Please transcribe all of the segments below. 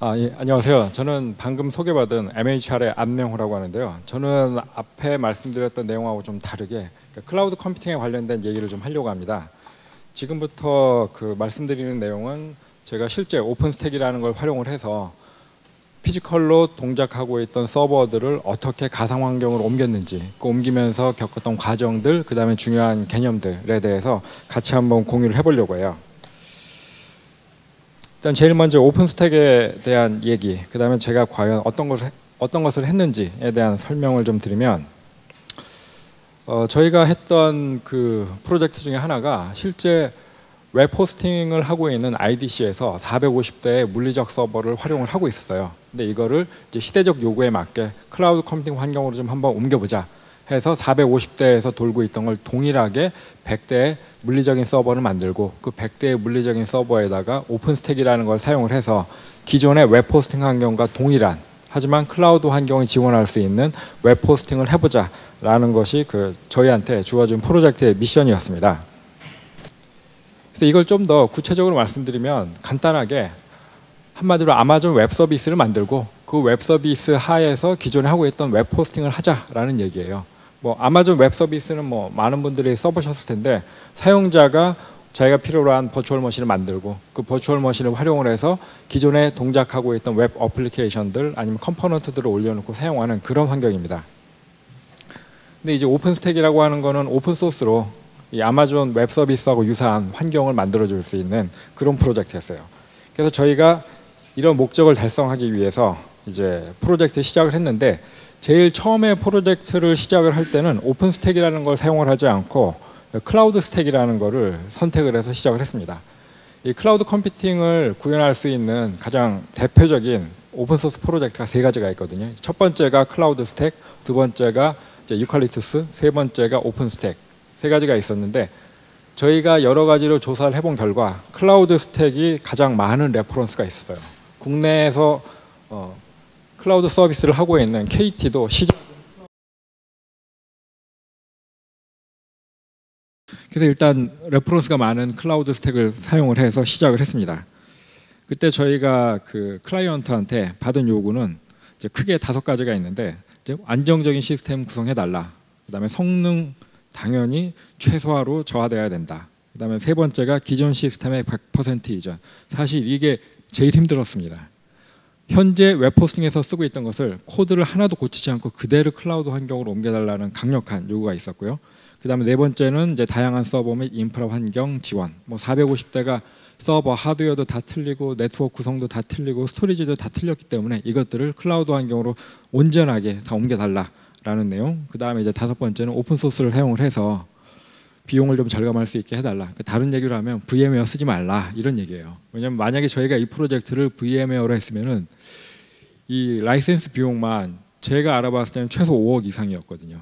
예, 안녕하세요. 저는 방금 소개받은 MHR의 안명호라고 하는데요. 저는 앞에 말씀드렸던 내용하고 좀 다르게 클라우드 컴퓨팅에 관련된 얘기를 좀 하려고 합니다. 지금부터 말씀드리는 내용은 제가 실제 오픈스택이라는 걸 활용을 해서 피지컬로 동작하고 있던 서버들을 어떻게 가상 환경으로 옮겼는지, 그 옮기면서 겪었던 과정들, 그 다음에 중요한 개념들에 대해서 같이 한번 공유를 해보려고 해요. 일단 제일 먼저 오픈스택에 대한 얘기, 그 다음에 제가 과연 어떤 것을 했는지에 대한 설명을 좀 드리면, 저희가 했던 그 프로젝트 중에 하나가 실제 웹 호스팅을 하고 있는 IDC에서 450대의 물리적 서버를 활용을 하고 있었어요. 근데 이거를 이제 시대적 요구에 맞게 클라우드 컴퓨팅 환경으로 좀 한번 옮겨보자 해서 450대에서 돌고 있던 걸 동일하게 100대의 물리적인 서버를 만들고, 그 100대의 물리적인 서버에다가 오픈스택이라는 걸 사용을 해서 기존의 웹 호스팅 환경과 동일한, 하지만 클라우드 환경을 지원할 수 있는 웹 호스팅을 해보자 라는 것이 저희한테 주어진 프로젝트의 미션이었습니다. 그래서 이걸 좀 더 구체적으로 말씀드리면, 간단하게 한마디로 아마존 웹 서비스를 만들고 그 웹 서비스 하에서 기존에 하고 있던 웹 호스팅을 하자라는 얘기예요. 아마존 웹 서비스는 많은 분들이 써보셨을 텐데, 사용자가 자기가 필요로 한 버추얼 머신을 만들고 그 버추얼 머신을 활용을 해서 기존에 동작하고 있던 웹 어플리케이션들 아니면 컴포넌트들을 올려놓고 사용하는 그런 환경입니다. 근데 이제 오픈스택이라고 하는 거는 오픈 소스로 이 아마존 웹 서비스하고 유사한 환경을 만들어 줄 수 있는 그런 프로젝트였어요. 그래서 저희가 이런 목적을 달성하기 위해서 이제 프로젝트 시작을 했는데, 제일 처음에 프로젝트를 시작을 할 때는 오픈스택이라는 걸 사용을 하지 않고 클라우드 스택이라는 거를 선택을 해서 시작을 했습니다. 이 클라우드 컴퓨팅을 구현할 수 있는 가장 대표적인 오픈소스 프로젝트가 세 가지가 있거든요. 첫 번째가 클라우드 스택, 두 번째가 이제 유칼립투스, 세 번째가 오픈스택, 세 가지가 있었는데, 저희가 여러 가지로 조사를 해본 결과 클라우드 스택이 가장 많은 레퍼런스가 있었어요. 국내에서 클라우드 서비스를 하고 있는 KT도 그래서 일단 레퍼런스가 많은 클라우드 스택을 사용을 해서 시작을 했습니다. 그때 저희가 그 클라이언트한테 받은 요구는 이제 크게 5가지가 있는데, 이제 안정적인 시스템 구성해달라. 그다음에 성능 당연히 최소화로 저하돼야 된다. 그다음에 세 번째가 기존 시스템의 100% 이전. 사실 이게 제일 힘들었습니다. 현재 웹 호스팅에서 쓰고 있던 것을 코드를 하나도 고치지 않고 그대로 클라우드 환경으로 옮겨달라는 강력한 요구가 있었고요. 그다음에 네 번째는 이제 다양한 서버 및 인프라 환경 지원. 450대가 서버 하드웨어도 다 틀리고 네트워크 구성도 다 틀리고 스토리지도 다 틀렸기 때문에 이것들을 클라우드 환경으로 온전하게 다 옮겨달라라는 내용. 그다음에 이제 5번째는 오픈 소스를 사용을 해서 비용을 좀 절감할 수 있게 해달라. 다른 얘기로 하면 VM웨어 쓰지 말라 이런 얘기예요. 왜냐하면 만약에 저희가 이 프로젝트를 VM웨어로 했으면은 이 라이센스 비용만 제가 알아봤을 때는 최소 5억 이상이었거든요.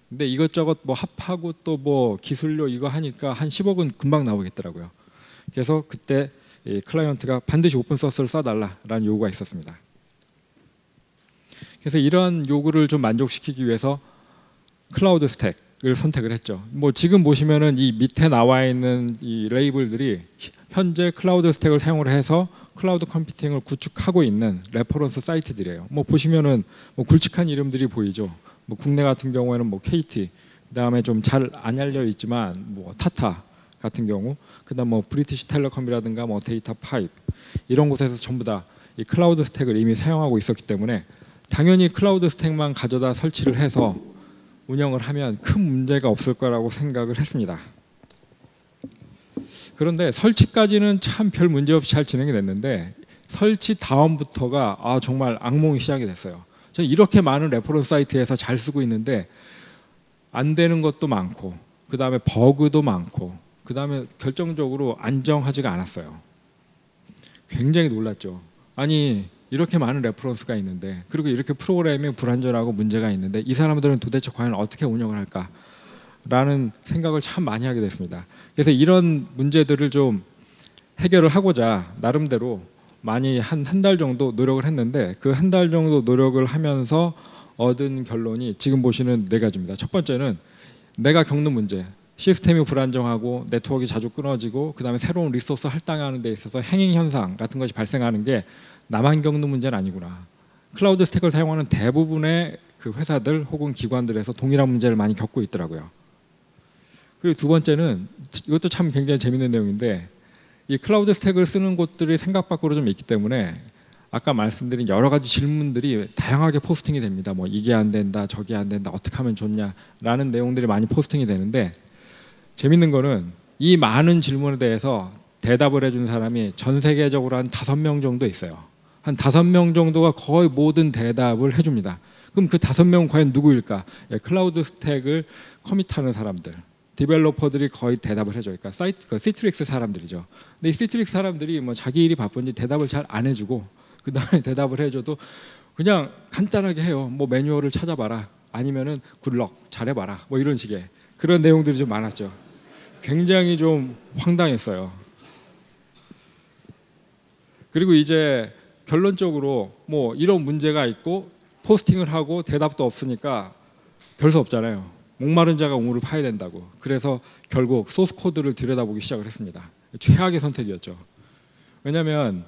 근데 이것저것 합하고 또 기술료 이거 하니까 한 10억은 금방 나오겠더라고요. 그래서 그때 이 클라이언트가 반드시 오픈 소스를 써달라라는 요구가 있었습니다. 그래서 이런 요구를 좀 만족시키기 위해서 클라우드 스택을 선택을 했죠. 지금 보시면은 이 밑에 나와 있는 이 레이블들이 현재 클라우드 스택을 사용을 해서 클라우드 컴퓨팅을 구축하고 있는 레퍼런스 사이트들이에요. 보시면은 굵직한 이름들이 보이죠. 국내 같은 경우에는 KT, 그다음에 좀 잘 안 알려 있지만 타타 같은 경우, 그다음 브리티시 텔레콤이라든가 데이터 파이프 이런 곳에서 전부 다 이 클라우드 스택을 이미 사용하고 있었기 때문에 당연히 클라우드 스택만 가져다 설치를 해서 운영을 하면 큰 문제가 없을 거라고 생각을 했습니다. 그런데 설치까지는 참 별 문제 없이 잘 진행이 됐는데, 설치 다음부터가 정말 악몽이 시작이 됐어요. 저는 이렇게 많은 레퍼런스 사이트에서 잘 쓰고 있는데 안 되는 것도 많고, 그 다음에 버그도 많고, 그 다음에 결정적으로 안정하지가 않았어요. 굉장히 놀랐죠. 아니 이렇게 많은 레퍼런스가 있는데, 그리고 이렇게 프로그램이 불안전하고 문제가 있는데 이 사람들은 도대체 과연 어떻게 운영을 할까? 라는 생각을 참 많이 하게 됐습니다. 그래서 이런 문제들을 좀 해결을 하고자 나름대로 많이 한 달 정도 노력을 했는데, 그 한 달 정도 노력을 하면서 얻은 결론이 지금 보시는 4가지입니다. 첫 번째는 내가 겪는 문제, 시스템이 불안정하고 네트워크가 자주 끊어지고 그다음에 새로운 리소스 할당하는 데 있어서 행행 현상 같은 것이 발생하는 게 나만 겪는 문제는 아니구나. 클라우드 스택을 사용하는 대부분의 그 회사들 혹은 기관들에서 동일한 문제를 많이 겪고 있더라고요. 그리고 두 번째는 이것도 참 굉장히 재밌는 내용인데 이 클라우드 스택을 쓰는 곳들이 생각 밖으로 좀 있기 때문에 아까 말씀드린 여러 가지 질문들이 다양하게 포스팅이 됩니다. 뭐 이게 안 된다, 저게 안 된다, 어떻게 하면 좋냐라는 내용들이 많이 포스팅이 되는데 재밌는 거는 이 많은 질문에 대해서 대답을 해준 사람이 전 세계적으로 한 5명 정도 있어요. 한 5명 정도가 거의 모든 대답을 해줍니다. 그럼 그 5명은 과연 누구일까? 클라우드 스택을 커밋하는 사람들, 디벨로퍼들이 거의 대답을 해줘요. 그러니까 시트릭스 사람들이죠. 근데 이 시트릭스 사람들이 뭐 자기 일이 바쁜지 대답을 잘 안 해주고 그 다음에 대답을 해줘도 그냥 간단하게 해요. 뭐 매뉴얼을 찾아봐라. 아니면은 굿럭 잘해봐라. 뭐 이런 식의 그런 내용들이 좀 많았죠. 굉장히 좀 황당했어요. 그리고 이제 결론적으로 뭐 이런 문제가 있고 포스팅을 하고 대답도 없으니까 별 수 없잖아요. 목마른 자가 우물을 파야 된다고. 그래서 결국 소스 코드를 들여다보기 시작을 했습니다. 최악의 선택이었죠. 왜냐하면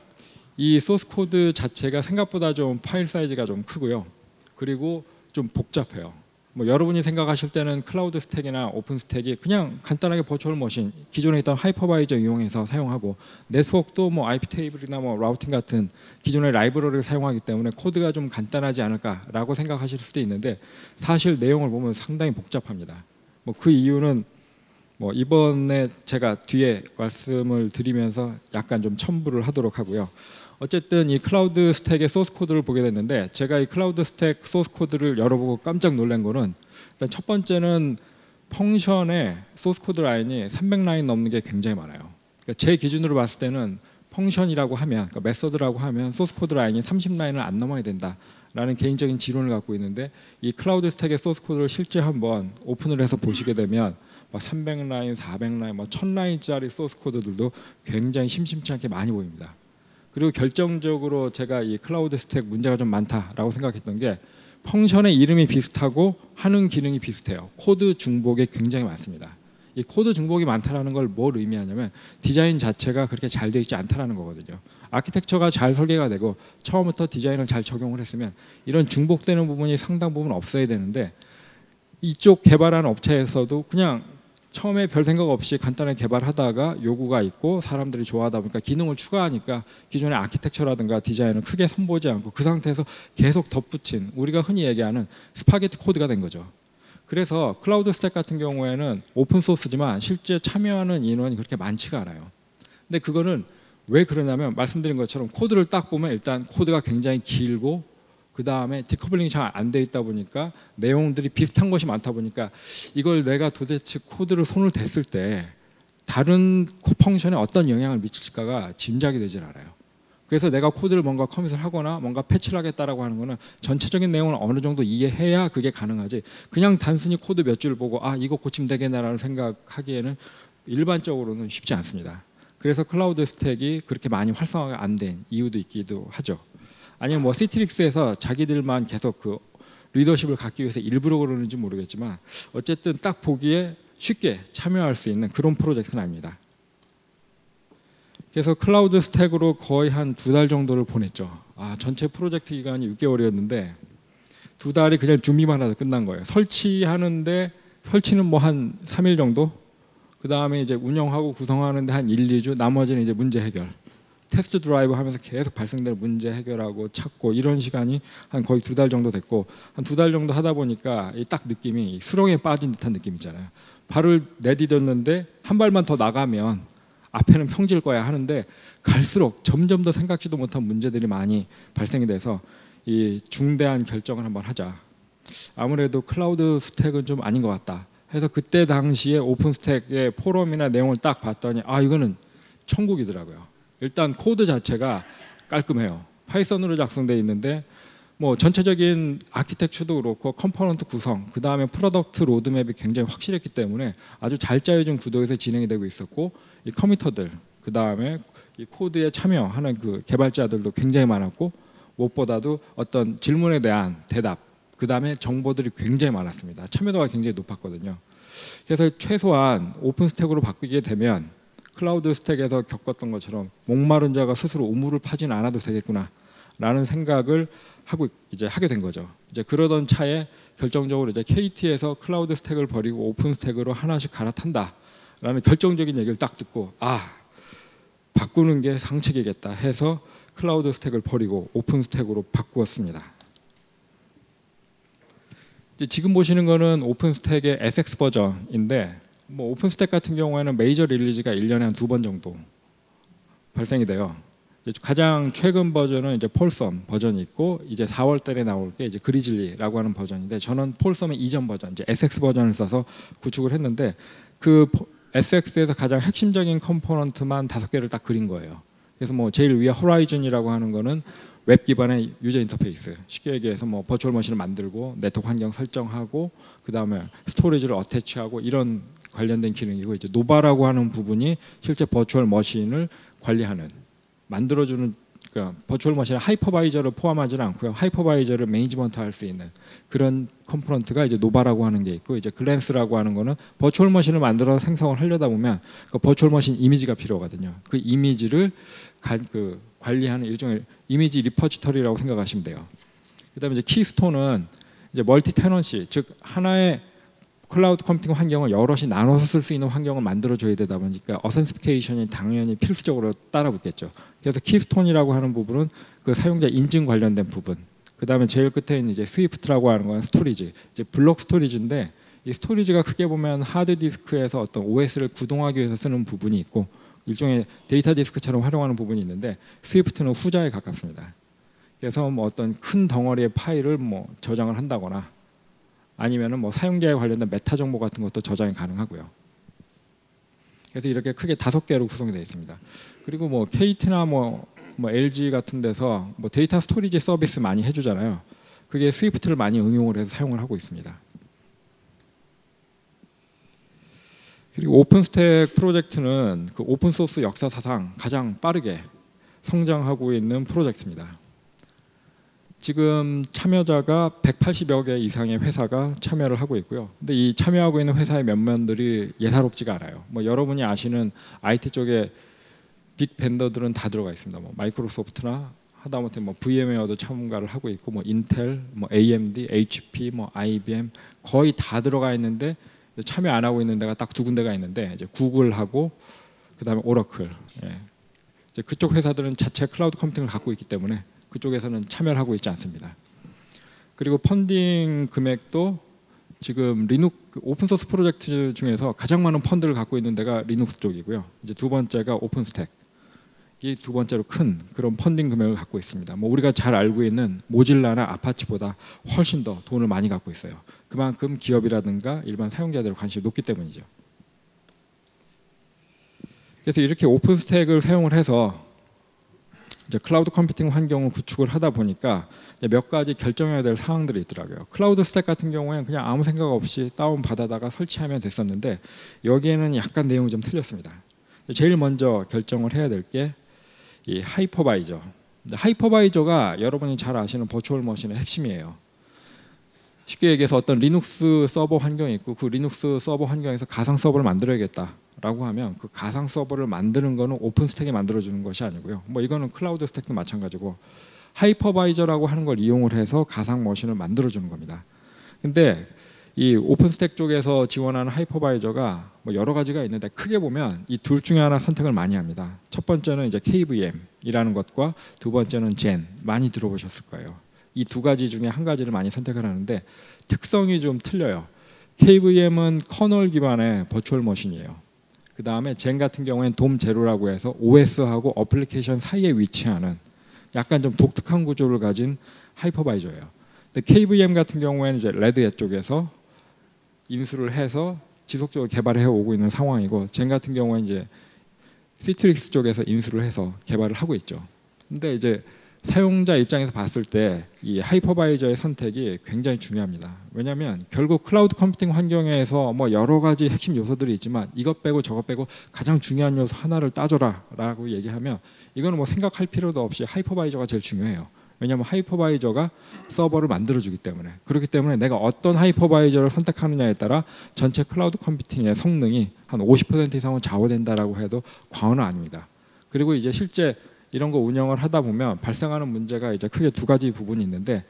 이 소스 코드 자체가 생각보다 좀 파일 사이즈가 좀 크고요. 그리고 좀 복잡해요. 뭐 여러분이 생각하실 때는 클라우드 스택이나 오픈 스택이 그냥 간단하게 버추얼 머신, 기존에 있던 하이퍼바이저 이용해서 사용하고 네트워크도 뭐 IP 테이블이나 뭐 라우팅 같은 기존의 라이브러리를 사용하기 때문에 코드가 좀 간단하지 않을까라고 생각하실 수도 있는데 사실 내용을 보면 상당히 복잡합니다. 뭐 그 이유는 뭐 이번에 제가 뒤에 말씀을 드리면서 약간 좀 첨부를 하도록 하고요. 어쨌든 이 클라우드 스택의 소스 코드를 보게 됐는데 제가 이 클라우드 스택 소스 코드를 열어보고 깜짝 놀란 거는 일단 첫 번째는 펑션의 소스 코드 라인이 300라인 넘는 게 굉장히 많아요. 그러니까 제 기준으로 봤을 때는 펑션이라고 하면, 그러니까 메서드라고 하면 소스 코드 라인이 30라인을 안 넘어야 된다라는 개인적인 지론을 갖고 있는데 이 클라우드 스택의 소스 코드를 실제 한번 오픈을 해서 보시게 되면 300라인, 400라인, 1000라인짜리 소스 코드들도 굉장히 심심치 않게 많이 보입니다. 그리고 결정적으로 제가 이 클라우드 스택 문제가 좀 많다라고 생각했던 게 펑션의 이름이 비슷하고 하는 기능이 비슷해요. 코드 중복이 굉장히 많습니다. 이 코드 중복이 많다는 걸 뭘 의미하냐면 디자인 자체가 그렇게 잘 되어 있지 않다는 거거든요. 아키텍처가 잘 설계가 되고 처음부터 디자인을 잘 적용을 했으면 이런 중복되는 부분이 상당 부분 없어야 되는데 이쪽 개발하는 업체에서도 그냥 처음에 별 생각 없이 간단하게 개발하다가 요구가 있고 사람들이 좋아하다 보니까 기능을 추가하니까 기존의 아키텍처라든가 디자인을 크게 선보지 않고 그 상태에서 계속 덧붙인 우리가 흔히 얘기하는 스파게티 코드가 된 거죠. 그래서 클라우드 스택 같은 경우에는 오픈 소스지만 실제 참여하는 인원이 그렇게 많지가 않아요. 근데 그거는 왜 그러냐면 말씀드린 것처럼 코드를 딱 보면 일단 코드가 굉장히 길고 그 다음에 디커플링이 잘 안 돼 있다 보니까 내용들이 비슷한 것이 많다 보니까 이걸 내가 도대체 코드를 손을 댔을 때 다른 펑션에 어떤 영향을 미칠까가 짐작이 되질 않아요. 그래서 내가 코드를 뭔가 커밋을 하거나 뭔가 패치를 하겠다라고 하는 거는 전체적인 내용을 어느 정도 이해해야 그게 가능하지 그냥 단순히 코드 몇 줄 보고 아 이거 고치면 되겠나라는 생각하기에는 일반적으로는 쉽지 않습니다. 그래서 클라우드 스택이 그렇게 많이 활성화가 안 된 이유도 있기도 하죠. 아니면 뭐 시트릭스에서 자기들만 계속 그 리더십을 갖기 위해서 일부러 그러는지 모르겠지만 어쨌든 딱 보기에 쉽게 참여할 수 있는 그런 프로젝트는 아닙니다. 그래서 클라우드 스택으로 거의 한 2달 정도를 보냈죠. 전체 프로젝트 기간이 6개월이었는데 2달이 그냥 준비만 하다 끝난 거예요. 설치하는데 설치는 뭐 한 3일 정도? 그 다음에 이제 운영하고 구성하는데 한 1, 2주, 나머지는 이제 문제 해결. 테스트 드라이브 하면서 계속 발생되는 문제 해결하고 찾고 이런 시간이 한 거의 2달 정도 됐고 한 2달 정도 하다 보니까 딱 느낌이 수렁에 빠진 듯한 느낌 있잖아요. 발을 내디뎠는데 한 발만 더 나가면 앞에는 평지일 거야 하는데 갈수록 점점 더 생각지도 못한 문제들이 많이 발생이 돼서 이 중대한 결정을 한번 하자. 아무래도 클라우드 스택은 좀 아닌 것 같다 해서 그때 당시에 오픈 스택의 포럼이나 내용을 딱 봤더니 이거는 천국이더라고요. 일단 코드 자체가 깔끔해요. 파이썬으로 작성되어 있는데 뭐 전체적인 아키텍처도 그렇고 컴포넌트 구성, 그 다음에 프로덕트 로드맵이 굉장히 확실했기 때문에 아주 잘 짜여진 구도에서 진행이 되고 있었고 이 커미터들, 그 다음에 이 코드에 참여하는 그 개발자들도 굉장히 많았고 무엇보다도 어떤 질문에 대한 대답, 그 다음에 정보들이 굉장히 많았습니다. 참여도가 굉장히 높았거든요. 그래서 최소한 오픈 스택으로 바뀌게 되면 클라우드 스택에서 겪었던 것처럼 목마른 자가 스스로 우물을 파진 않아도 되겠구나라는 생각을 하고 이제 하게 된 거죠. 이제 그러던 차에 결정적으로 이제 KT에서 클라우드 스택을 버리고 오픈 스택으로 하나씩 갈아탄다라는 결정적인 얘기를 딱 듣고 바꾸는 게 상책이겠다 해서 클라우드 스택을 버리고 오픈 스택으로 바꾸었습니다. 이제 지금 보시는 거는 오픈 스택의 SX 버전인데 뭐 오픈 스택 같은 경우에는 메이저 릴리즈가 1년에 한 2번 정도 발생이 돼요. 가장 최근 버전은 이제 폴섬 버전이 있고 이제 4월 달에 나올 게 이제 그리즐리라고 하는 버전인데 저는 폴섬의 이전 버전 이제 SX 버전을 써서 구축을 했는데 그 SX에서 가장 핵심적인 컴포넌트만 5개를 딱 그린 거예요. 그래서 뭐 제일 위에 호라이즌이라고 하는 거는 웹 기반의 유저 인터페이스, 쉽게 얘기해서 뭐 버추얼 머신을 만들고 네트워크 환경 설정하고 그 다음에 스토리지를 어태치하고 이런 관련된 기능이고 이제 노바라고 하는 부분이 실제 버추얼 머신을 관리하는 만들어주는 그러니까 버추얼 머신의 하이퍼바이저를 포함하지는 않고요. 하이퍼바이저를 매니지먼트 할 수 있는 그런 컴포넌트가 이제 노바라고 하는 게 있고 이제 글랜스라고 하는 거는 버추얼 머신을 만들어 생성을 하려다 보면 그 버추얼 머신 이미지가 필요하거든요. 그 이미지를 관리하는 일종의 이미지 리퍼지터리라고 생각하시면 돼요. 그다음에 이제 키스톤은 이제 멀티 테넌시 즉 하나의 클라우드 컴퓨팅 환경을 여럿이 나눠서 쓸 수 있는 환경을 만들어줘야 되다 보니까 어센티피케이션이 당연히 필수적으로 따라붙겠죠. 그래서 키스톤이라고 하는 부분은 그 사용자 인증 관련된 부분. 그 다음에 제일 끝에 있는 이제 스위프트라고 하는 건 스토리지. 이제 블록 스토리지인데 이 스토리지가 크게 보면 하드 디스크에서 어떤 OS를 구동하기 위해서 쓰는 부분이 있고 일종의 데이터 디스크처럼 활용하는 부분이 있는데 스위프트는 후자에 가깝습니다. 그래서 뭐 어떤 큰 덩어리의 파일을 뭐 저장을 한다거나 아니면은 뭐 사용자에 관련된 메타 정보 같은 것도 저장이 가능하고요. 그래서 이렇게 크게 5개로 구성이 되어 있습니다. 그리고 뭐 KT나 뭐 LG 같은 데서 뭐 데이터 스토리지 서비스 많이 해주잖아요. 그게 스위프트를 많이 응용을 해서 사용을 하고 있습니다. 그리고 오픈스택 프로젝트는 그 오픈소스 역사사상 가장 빠르게 성장하고 있는 프로젝트입니다. 지금 참여자가 180여 개 이상의 회사가 참여를 하고 있고요. 근데 이 참여하고 있는 회사의 면면들이 예사롭지가 않아요. 뭐 여러분이 아시는 IT 쪽의 빅 벤더들은 다 들어가 있습니다. 뭐 마이크로소프트나 하다못해 뭐 VM웨어도 참가를 하고 있고 뭐 인텔, 뭐 AMD, HP, 뭐 IBM 거의 다 들어가 있는데 참여 안 하고 있는 데가 딱 2군데가 있는데 이제 구글하고 그다음에 오라클. 예. 이제 그쪽 회사들은 자체 클라우드 컴퓨팅을 갖고 있기 때문에 그쪽에서는 참여를 하고 있지 않습니다. 그리고 펀딩 금액도 지금 오픈 소스 프로젝트 중에서 가장 많은 펀드를 갖고 있는 데가 리눅스 쪽이고요. 이제 두 번째가 오픈스택. 이 두 번째로 큰 그런 펀딩 금액을 갖고 있습니다. 뭐 우리가 잘 알고 있는 모질라나 아파치보다 훨씬 더 돈을 많이 갖고 있어요. 그만큼 기업이라든가 일반 사용자들의 관심이 높기 때문이죠. 그래서 이렇게 오픈스택을 사용을 해서 이제 클라우드 컴퓨팅 환경을 구축을 하다 보니까 몇 가지 결정해야 될 사항들이 있더라고요. 클라우드 스택 같은 경우에는 그냥 아무 생각 없이 다운 받아다가 설치하면 됐었는데 여기에는 약간 내용이 좀 틀렸습니다. 제일 먼저 결정을 해야 될 게 이 하이퍼바이저. 하이퍼바이저가 여러분이 잘 아시는 버추얼 머신의 핵심이에요. 쉽게 얘기해서 어떤 리눅스 서버 환경이 있고 그 리눅스 서버 환경에서 가상 서버를 만들어야겠다라고 하면 그 가상 서버를 만드는 거는 오픈 스택이 만들어주는 것이 아니고요. 뭐 이거는 클라우드 스택도 마찬가지고 하이퍼바이저라고 하는 걸 이용을 해서 가상 머신을 만들어주는 겁니다. 근데 이 오픈 스택 쪽에서 지원하는 하이퍼바이저가 뭐 여러 가지가 있는데 크게 보면 이 둘 중에 하나 선택을 많이 합니다. 첫 번째는 이제 KVM이라는 것과 두 번째는 젠 많이 들어보셨을 거예요. 이 두 가지 중에 한 가지를 많이 선택을 하는데 특성이 좀 틀려요. KVM은 커널 기반의 버추얼 머신이에요. 그 다음에 젠 같은 경우에는 돔 제로라고 해서 OS하고 어플리케이션 사이에 위치하는 약간 좀 독특한 구조를 가진 하이퍼바이저예요. 근데 KVM 같은 경우에는 이제 레드햇 쪽에서 인수를 해서 지속적으로 개발해 오고 있는 상황이고 젠 같은 경우는 이제 시트릭스 쪽에서 인수를 해서 개발을 하고 있죠. 근데 이제 사용자 입장에서 봤을 때 이 하이퍼바이저의 선택이 굉장히 중요합니다. 왜냐하면 결국 클라우드 컴퓨팅 환경에서 뭐 여러 가지 핵심 요소들이 있지만 이것 빼고 저것 빼고 가장 중요한 요소 하나를 따져라라고 얘기하면 이거는 뭐 생각할 필요도 없이 하이퍼바이저가 제일 중요해요. 왜냐하면 하이퍼바이저가 서버를 만들어주기 때문에. 그렇기 때문에 내가 어떤 하이퍼바이저를 선택하느냐에 따라 전체 클라우드 컴퓨팅의 성능이 한 50% 이상은 좌우된다라고 해도 과언은 아닙니다. 그리고 이제 실제 이런 거 운영을 하다 보면 발생하는 문제가 이제 크게 두 가지 부분이 있는데,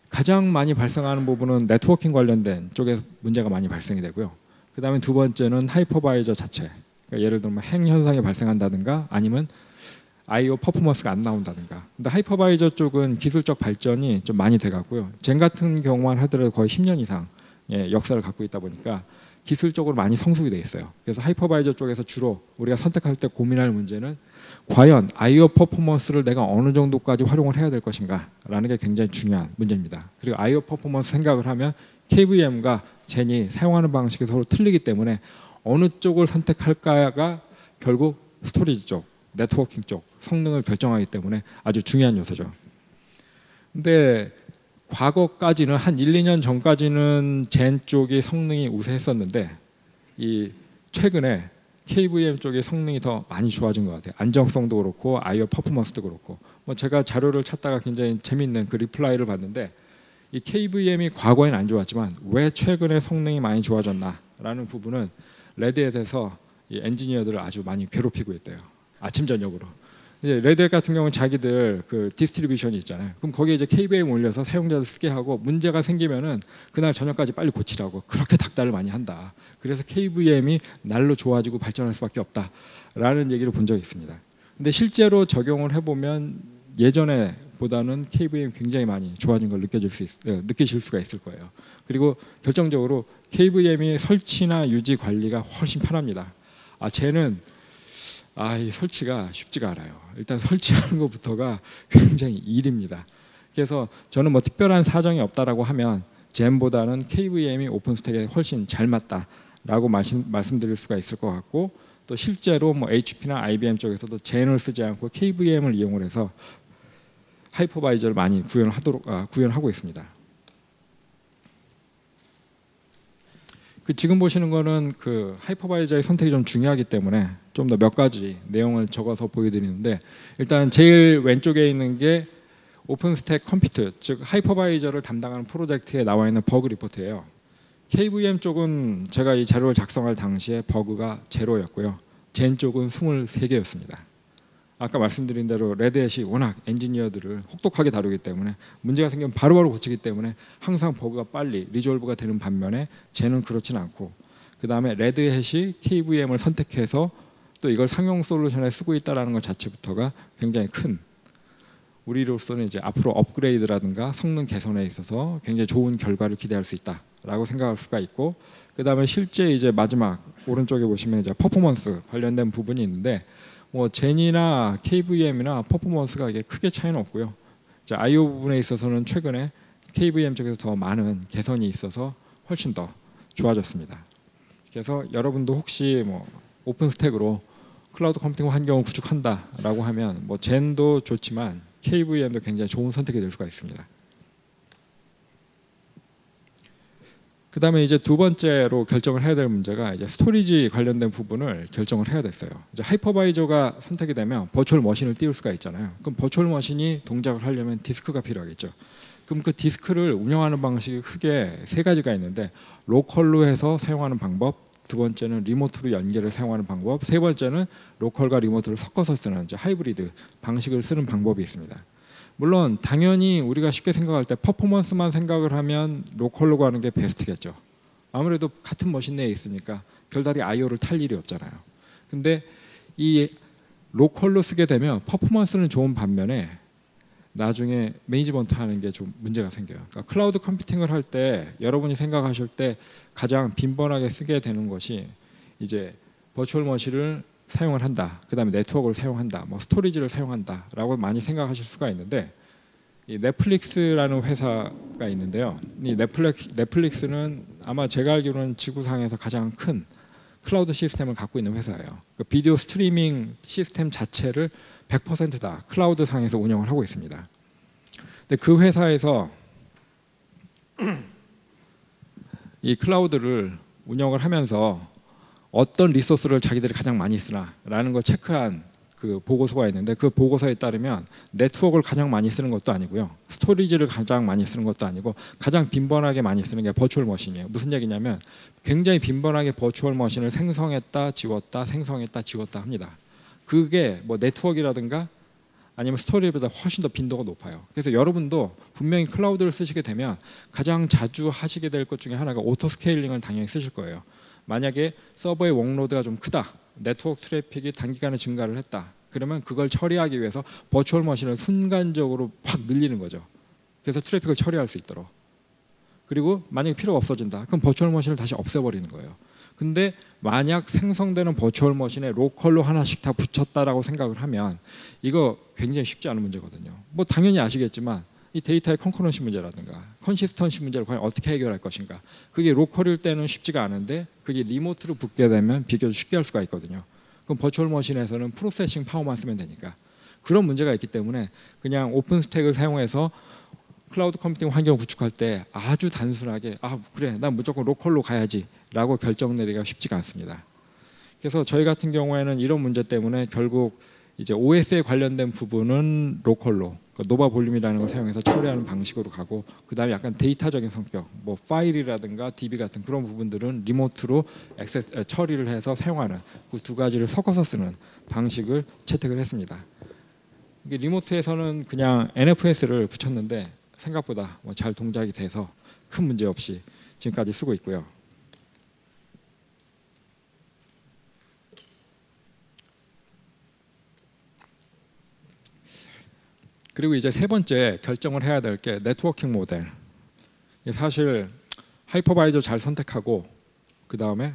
가장 많이 발생하는 부분은 네트워킹 관련된 쪽에 문제가 많이 발생이 되고요. 그 다음에 두 번째는 하이퍼바이저 자체. 그러니까 예를 들면 행 현상이 발생한다든가 아니면 I/O 퍼포먼스가 안 나온다든가. 근데 하이퍼바이저 쪽은 기술적 발전이 좀 많이 돼갔고요. 젠 같은 경우만 하더라도 거의 10년 이상 역사를 갖고 있다 보니까 기술적으로 많이 성숙이 돼 있어요. 그래서 하이퍼바이저 쪽에서 주로 우리가 선택할 때 고민할 문제는 과연 I/O 퍼포먼스를 내가 어느 정도까지 활용을 해야 될 것인가 라는 게 굉장히 중요한 문제입니다. 그리고 I/O 퍼포먼스 생각을 하면 KVM과 젠이 사용하는 방식이 서로 틀리기 때문에 어느 쪽을 선택할까가 결국 스토리지 쪽, 네트워킹 쪽 성능을 결정하기 때문에 아주 중요한 요소죠. 근데 과거까지는 한 1, 2년 전까지는 젠 쪽이 성능이 우세했었는데 이 최근에 KVM 쪽의 성능이 더 많이 좋아진 것 같아요. 안정성도 그렇고 I/O 퍼포먼스도 그렇고. 뭐 제가 자료를 찾다가 굉장히 재밌는 그 리플라이를 봤는데, 이 KVM이 과거에는 안 좋았지만 왜 최근에 성능이 많이 좋아졌나라는 부분은 레드햇에서 이 엔지니어들을 아주 많이 괴롭히고 있대요. 아침 저녁으로. 이제 레드햇 같은 경우는 자기들 그 디스트리뷰션이 있잖아요. 그럼 거기에 이제 KVM 올려서 사용자들 쓰게 하고 문제가 생기면은 그날 저녁까지 빨리 고치라고 그렇게 닥달을 많이 한다. 그래서 KVM이 날로 좋아지고 발전할 수밖에 없다라는 얘기를 본 적이 있습니다. 근데 실제로 적용을 해보면 예전에 보다는 KVM 굉장히 많이 좋아진 걸 느끼실 수가 있을 거예요. 그리고 결정적으로 KVM이 설치나 유지 관리가 훨씬 편합니다. 쟤는 이 설치가 쉽지가 않아요. 일단 설치하는 것부터가 굉장히 일입니다. 그래서 저는 뭐 특별한 사정이 없다라고 하면 젠보다는 KVM이 오픈스택에 훨씬 잘 맞다라고 말씀드릴 수가 있을 것 같고, 또 실제로 뭐 HP나 IBM 쪽에서도 젠을 쓰지 않고 KVM을 이용을 해서 하이퍼바이저를 많이 구현하고 있습니다. 지금 보시는 거는 그 하이퍼바이저의 선택이 좀 중요하기 때문에 좀 더 몇 가지 내용을 적어서 보여드리는데, 일단 제일 왼쪽에 있는 게 오픈스택 컴퓨트, 즉 하이퍼바이저를 담당하는 프로젝트에 나와 있는 버그 리포트예요. KVM 쪽은 제가 이 자료를 작성할 당시에 버그가 제로였고요. 젠 쪽은 23개였습니다. 아까 말씀드린 대로 레드햇이 워낙 엔지니어들을 혹독하게 다루기 때문에 문제가 생기면 바로바로 고치기 때문에 항상 버그가 빨리 리졸브가 되는 반면에 젠은 그렇진 않고, 그 다음에 레드햇이 KVM을 선택해서 또 이걸 상용 솔루션에 쓰고 있다는 것 자체부터가 굉장히 큰, 우리로서는 이제 앞으로 업그레이드라든가 성능 개선에 있어서 굉장히 좋은 결과를 기대할 수 있다라고 생각할 수가 있고, 그 다음에 실제 이제 마지막 오른쪽에 보시면 이제 퍼포먼스 관련된 부분이 있는데, 뭐 젠이나 KVM이나 퍼포먼스가 이게 크게 차이는 없고요. 이제 I/O 부분에 있어서는 최근에 KVM 쪽에서 더 많은 개선이 있어서 훨씬 더 좋아졌습니다. 그래서 여러분도 혹시 뭐 오픈스택으로 클라우드 컴퓨팅 환경을 구축한다라고 하면 뭐 젠도 좋지만 KVM도 굉장히 좋은 선택이 될 수가 있습니다. 그 다음에 이제 두 번째로 결정을 해야 될 문제가 이제 스토리지 관련된 부분을 결정을 해야 됐어요. 이제 하이퍼바이저가 선택이 되면 버추얼 머신을 띄울 수가 있잖아요. 그럼 버추얼 머신이 동작을 하려면 디스크가 필요하겠죠. 그럼 그 디스크를 운영하는 방식이 크게 세 가지가 있는데, 로컬로 해서 사용하는 방법, 두 번째는 리모트로 연결을 사용하는 방법, 세 번째는 로컬과 리모트를 섞어서 쓰는 이제 하이브리드 방식을 쓰는 방법이 있습니다. 물론 당연히 우리가 쉽게 생각할 때 퍼포먼스만 생각을 하면 로컬로 가는 게 베스트겠죠. 아무래도 같은 머신 내에 있으니까 별다리 I/O를 탈 일이 없잖아요. 근데 이 로컬로 쓰게 되면 퍼포먼스는 좋은 반면에 나중에 매니지먼트 하는 게 좀 문제가 생겨요. 그러니까 클라우드 컴퓨팅을 할 때 여러분이 생각하실 때 가장 빈번하게 쓰게 되는 것이 이제 버추얼 머신을 사용을 한다, 그 다음에 네트워크를 사용한다, 뭐 스토리지를 사용한다라고 많이 생각하실 수가 있는데, 이 넷플릭스라는 회사가 있는데요. 이 넷플릭스는 아마 제가 알기로는 지구상에서 가장 큰 클라우드 시스템을 갖고 있는 회사예요. 그 비디오 스트리밍 시스템 자체를 100% 다 클라우드 상에서 운영을 하고 있습니다. 근데 그 회사에서 이 클라우드를 운영을 하면서 어떤 리소스를 자기들이 가장 많이 쓰나라는 걸 체크한 그 보고서가 있는데 그 보고서에 따르면 네트워크를 가장 많이 쓰는 것도 아니고요. 스토리지를 가장 많이 쓰는 것도 아니고 가장 빈번하게 많이 쓰는 게 버추얼 머신이에요. 무슨 얘기냐면 굉장히 빈번하게 버추얼 머신을 생성했다 지웠다 생성했다 지웠다 합니다. 그게 뭐 네트워크라든가 아니면 스토리보다 훨씬 더 빈도가 높아요. 그래서 여러분도 분명히 클라우드를 쓰시게 되면 가장 자주 하시게 될 것 중에 하나가 오토 스케일링을 당연히 쓰실 거예요. 만약에 서버의 웍로드가 좀 크다, 네트워크 트래픽이 단기간에 증가를 했다, 그러면 그걸 처리하기 위해서 버추얼 머신을 순간적으로 확 늘리는 거죠. 그래서 트래픽을 처리할 수 있도록. 그리고 만약에 필요가 없어진다, 그럼 버추얼 머신을 다시 없애버리는 거예요. 근데 만약 생성되는 버추얼 머신에 로컬로 하나씩 다 붙였다라고 생각을 하면 이거 굉장히 쉽지 않은 문제거든요. 뭐 당연히 아시겠지만 이 데이터의 컨커런시 문제라든가 컨시스턴시 문제를 과연 어떻게 해결할 것인가, 그게 로컬일 때는 쉽지가 않은데 그게 리모트로 붙게 되면 비교적 쉽게 할 수가 있거든요. 그럼 버추얼 머신에서는 프로세싱 파워만 쓰면 되니까 그런 문제가 있기 때문에 그냥 오픈 스택을 사용해서 클라우드 컴퓨팅 환경을 구축할 때 아주 단순하게 그래 난 무조건 로컬로 가야지 라고 결정 내리기가 쉽지가 않습니다. 그래서 저희 같은 경우에는 이런 문제 때문에 결국 이제 OS에 관련된 부분은 로컬로 노바 볼륨이라는 걸 사용해서 처리하는 방식으로 가고, 그 다음에 약간 데이터적인 성격, 뭐 파일이라든가 DB 같은 그런 부분들은 리모트로 처리를 해서 사용하는 그 두 가지를 섞어서 쓰는 방식을 채택을 했습니다. 이게 리모트에서는 그냥 NFS를 붙였는데 생각보다 잘 동작이 돼서 큰 문제 없이 지금까지 쓰고 있고요. 그리고 이제 세 번째 결정을 해야 될 게 네트워킹 모델. 사실 하이퍼바이저 잘 선택하고 그 다음에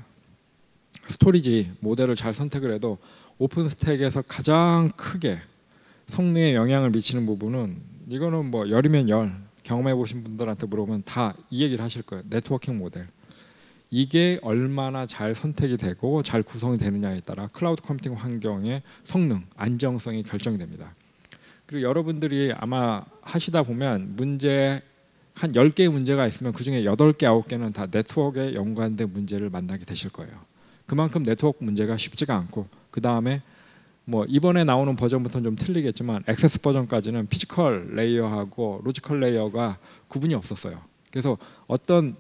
스토리지 모델을 잘 선택을 해도 오픈스택에서 가장 크게 성능에 영향을 미치는 부분은, 이거는 뭐 열이면 열, 경험해 보신 분들한테 물어보면 다 이 얘기를 하실 거예요. 네트워킹 모델. 이게 얼마나 잘 선택이 되고 잘 구성이 되느냐에 따라 클라우드 컴퓨팅 환경의 성능, 안정성이 결정이 됩니다. 그리고 여러분들이 아마 하시다 보면 문제 한 10개의 문제가 있으면 그중에 8개, 9개는 다 네트워크에 연관된 문제를 만나게 되실 거예요. 그만큼 네트워크 문제가 쉽지가 않고, 그 다음에 뭐 이번에 나오는 버전부터는 좀 틀리겠지만 액세스 버전까지는 피지컬 레이어하고 로지컬 레이어가 구분이 없었어요. 그래서 어떤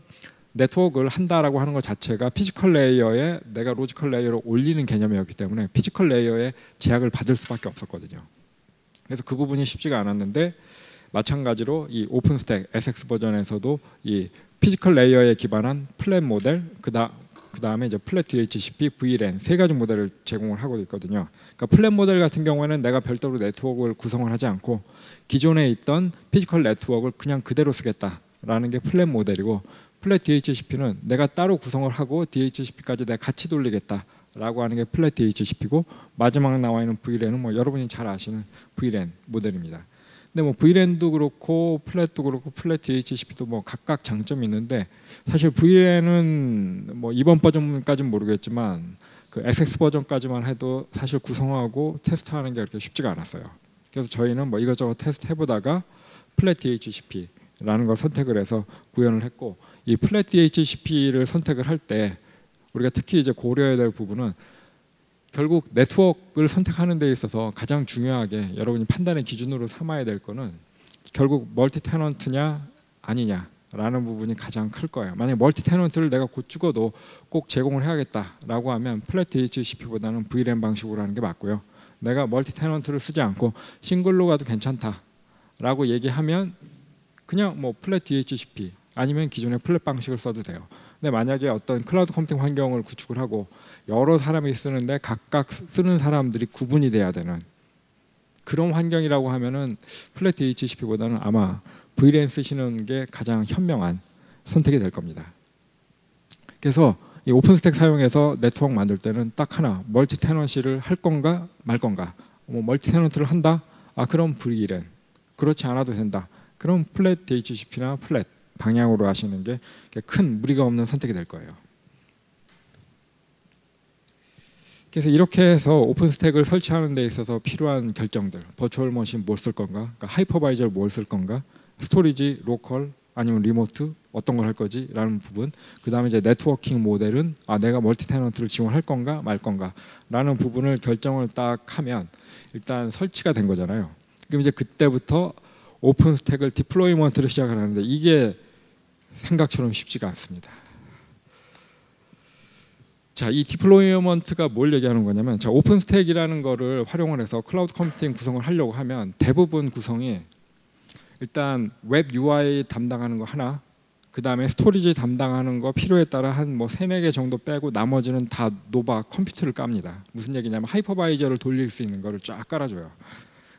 네트워크를 한다라고 하는 것 자체가 피지컬 레이어에 내가 로지컬 레이어를 올리는 개념이었기 때문에 피지컬 레이어에 제약을 받을 수밖에 없었거든요. 그래서 그 부분이 쉽지가 않았는데, 마찬가지로 이 오픈스택 SX 버전에서도 이 피지컬 레이어에 기반한 플랫 모델, 그 다음에 이제 플랫 DHCP, VLAN 세 가지 모델을 제공을 하고 있거든요. 그러니까 플랫 모델 같은 경우에는 내가 별도로 네트워크를 구성을 하지 않고 기존에 있던 피지컬 네트워크를 그냥 그대로 쓰겠다라는 게 플랫 모델이고, 플랫 DHCP는 내가 따로 구성을 하고 DHCP까지 내가 같이 돌리겠다라고 하는 게 플랫 DHCP고, 마지막 나와 있는 VLAN은 뭐 여러분이 잘 아시는 VLAN 모델입니다. 근데 뭐 VLAN도 그렇고 플랫도 그렇고 플랫 DHCP도 뭐 각각 장점이 있는데, 사실 VLAN은 뭐 이번 버전까지는 모르겠지만 그 SX 버전까지만 해도 사실 구성하고 테스트하는 게 그렇게 쉽지가 않았어요. 그래서 저희는 뭐 이것저것 테스트 해보다가 플랫 DHCP라는 걸 선택을 해서 구현을 했고, 이 플랫 DHCP를 선택을 할 때 우리가 특히 이제 고려해야 될 부분은 결국 네트워크를 선택하는 데 있어서 가장 중요하게 여러분이 판단의 기준으로 삼아야 될 거는 결국 멀티 테넌트냐 아니냐라는 부분이 가장 클 거예요. 만약에 멀티 테넌트를 내가 곧 죽어도 꼭 제공을 해야겠다라고 하면 플랫 DHCP보다는 VLAN 방식으로 하는 게 맞고요. 내가 멀티 테넌트를 쓰지 않고 싱글로 가도 괜찮다라고 얘기하면 그냥 뭐 플랫 DHCP 아니면 기존의 플랫 방식을 써도 돼요. 근데 만약에 어떤 클라우드 컴퓨팅 환경을 구축을 하고 여러 사람이 쓰는데 각각 쓰는 사람들이 구분이 돼야 되는 그런 환경이라고 하면은 플랫 DHCP보다는 아마 VLAN 쓰시는 게 가장 현명한 선택이 될 겁니다. 그래서 이 오픈스택 사용해서 네트워크 만들 때는 딱 하나, 멀티 테넌시를 할 건가 말 건가. 뭐 멀티 테넌트를 한다? 그럼 VLAN. 그렇지 않아도 된다. 그럼 플랫 DHCP나 플랫 방향으로 하시는 게 큰 무리가 없는 선택이 될 거예요. 그래서 이렇게 해서 오픈스택을 설치하는 데 있어서 필요한 결정들, 버추얼 머신 뭘 쓸 건가, 그러니까 하이퍼바이저를 뭘 쓸 건가, 스토리지, 로컬 아니면 리모트 어떤 걸 할 거지 라는 부분, 그 다음에 이제 네트워킹 모델은 내가 멀티 테넌트를 지원할 건가 말 건가 라는 부분을 결정을 딱 하면 일단 설치가 된 거잖아요. 그럼 이제 그때부터 오픈스택을 디플로이먼트를 시작을 하는데 이게 생각처럼 쉽지가 않습니다. 자, 이 디플로이먼트가 뭘 얘기하는 거냐면, 자, 오픈스택이라는 거를 활용을 해서 클라우드 컴퓨팅 구성을 하려고 하면 대부분 구성이 일단 웹 UI 담당하는 거 하나, 그 다음에 스토리지 담당하는 거 필요에 따라 한 뭐 3-4개 정도 빼고 나머지는 다 노바 컴퓨터를 깝니다. 무슨 얘기냐면 하이퍼바이저를 돌릴 수 있는 거를 쫙 깔아줘요.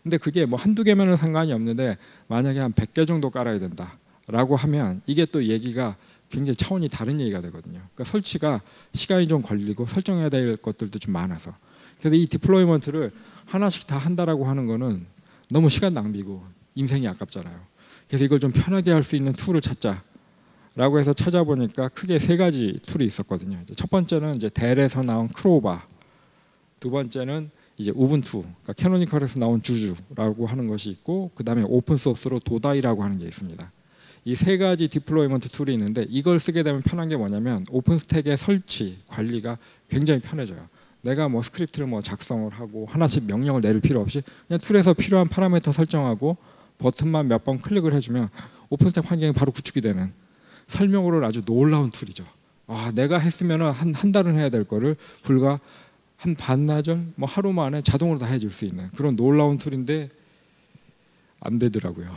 근데 그게 뭐 한두 개면은 상관이 없는데 만약에 한 100개 정도 깔아야 된다 라고 하면 이게 또 얘기가 굉장히 차원이 다른 얘기가 되거든요. 그러니까 설치가 시간이 좀 걸리고 설정해야 될 것들도 좀 많아서, 그래서 이 디플로이먼트를 하나씩 다 한다라고 하는 거는 너무 시간 낭비고 인생이 아깝잖아요. 그래서 이걸 좀 편하게 할 수 있는 툴을 찾자라고 해서 찾아보니까 크게 3가지 툴이 있었거든요. 첫 번째는 이제 델에서 나온 크로바, 두 번째는 이제 우분투, 그러니까 캐노니컬에서 나온 주주라고 하는 것이 있고, 그 다음에 오픈 소스로 도다이라고 하는 게 있습니다. 이 3가지 디플로이먼트 툴이 있는데 이걸 쓰게 되면 편한 게 뭐냐면 오픈스택의 설치 관리가 굉장히 편해져요. 내가 뭐 스크립트를 뭐 작성을 하고 하나씩 명령을 내릴 필요 없이 그냥 툴에서 필요한 파라미터 설정하고 버튼만 몇 번 클릭을 해주면 오픈스택 환경이 바로 구축이 되는, 설명으로는 아주 놀라운 툴이죠. 내가 했으면 한 달은 해야 될 거를 불과 한 반나절, 뭐 하루 만에 자동으로 다 해줄 수 있는 그런 놀라운 툴인데 안 되더라고요.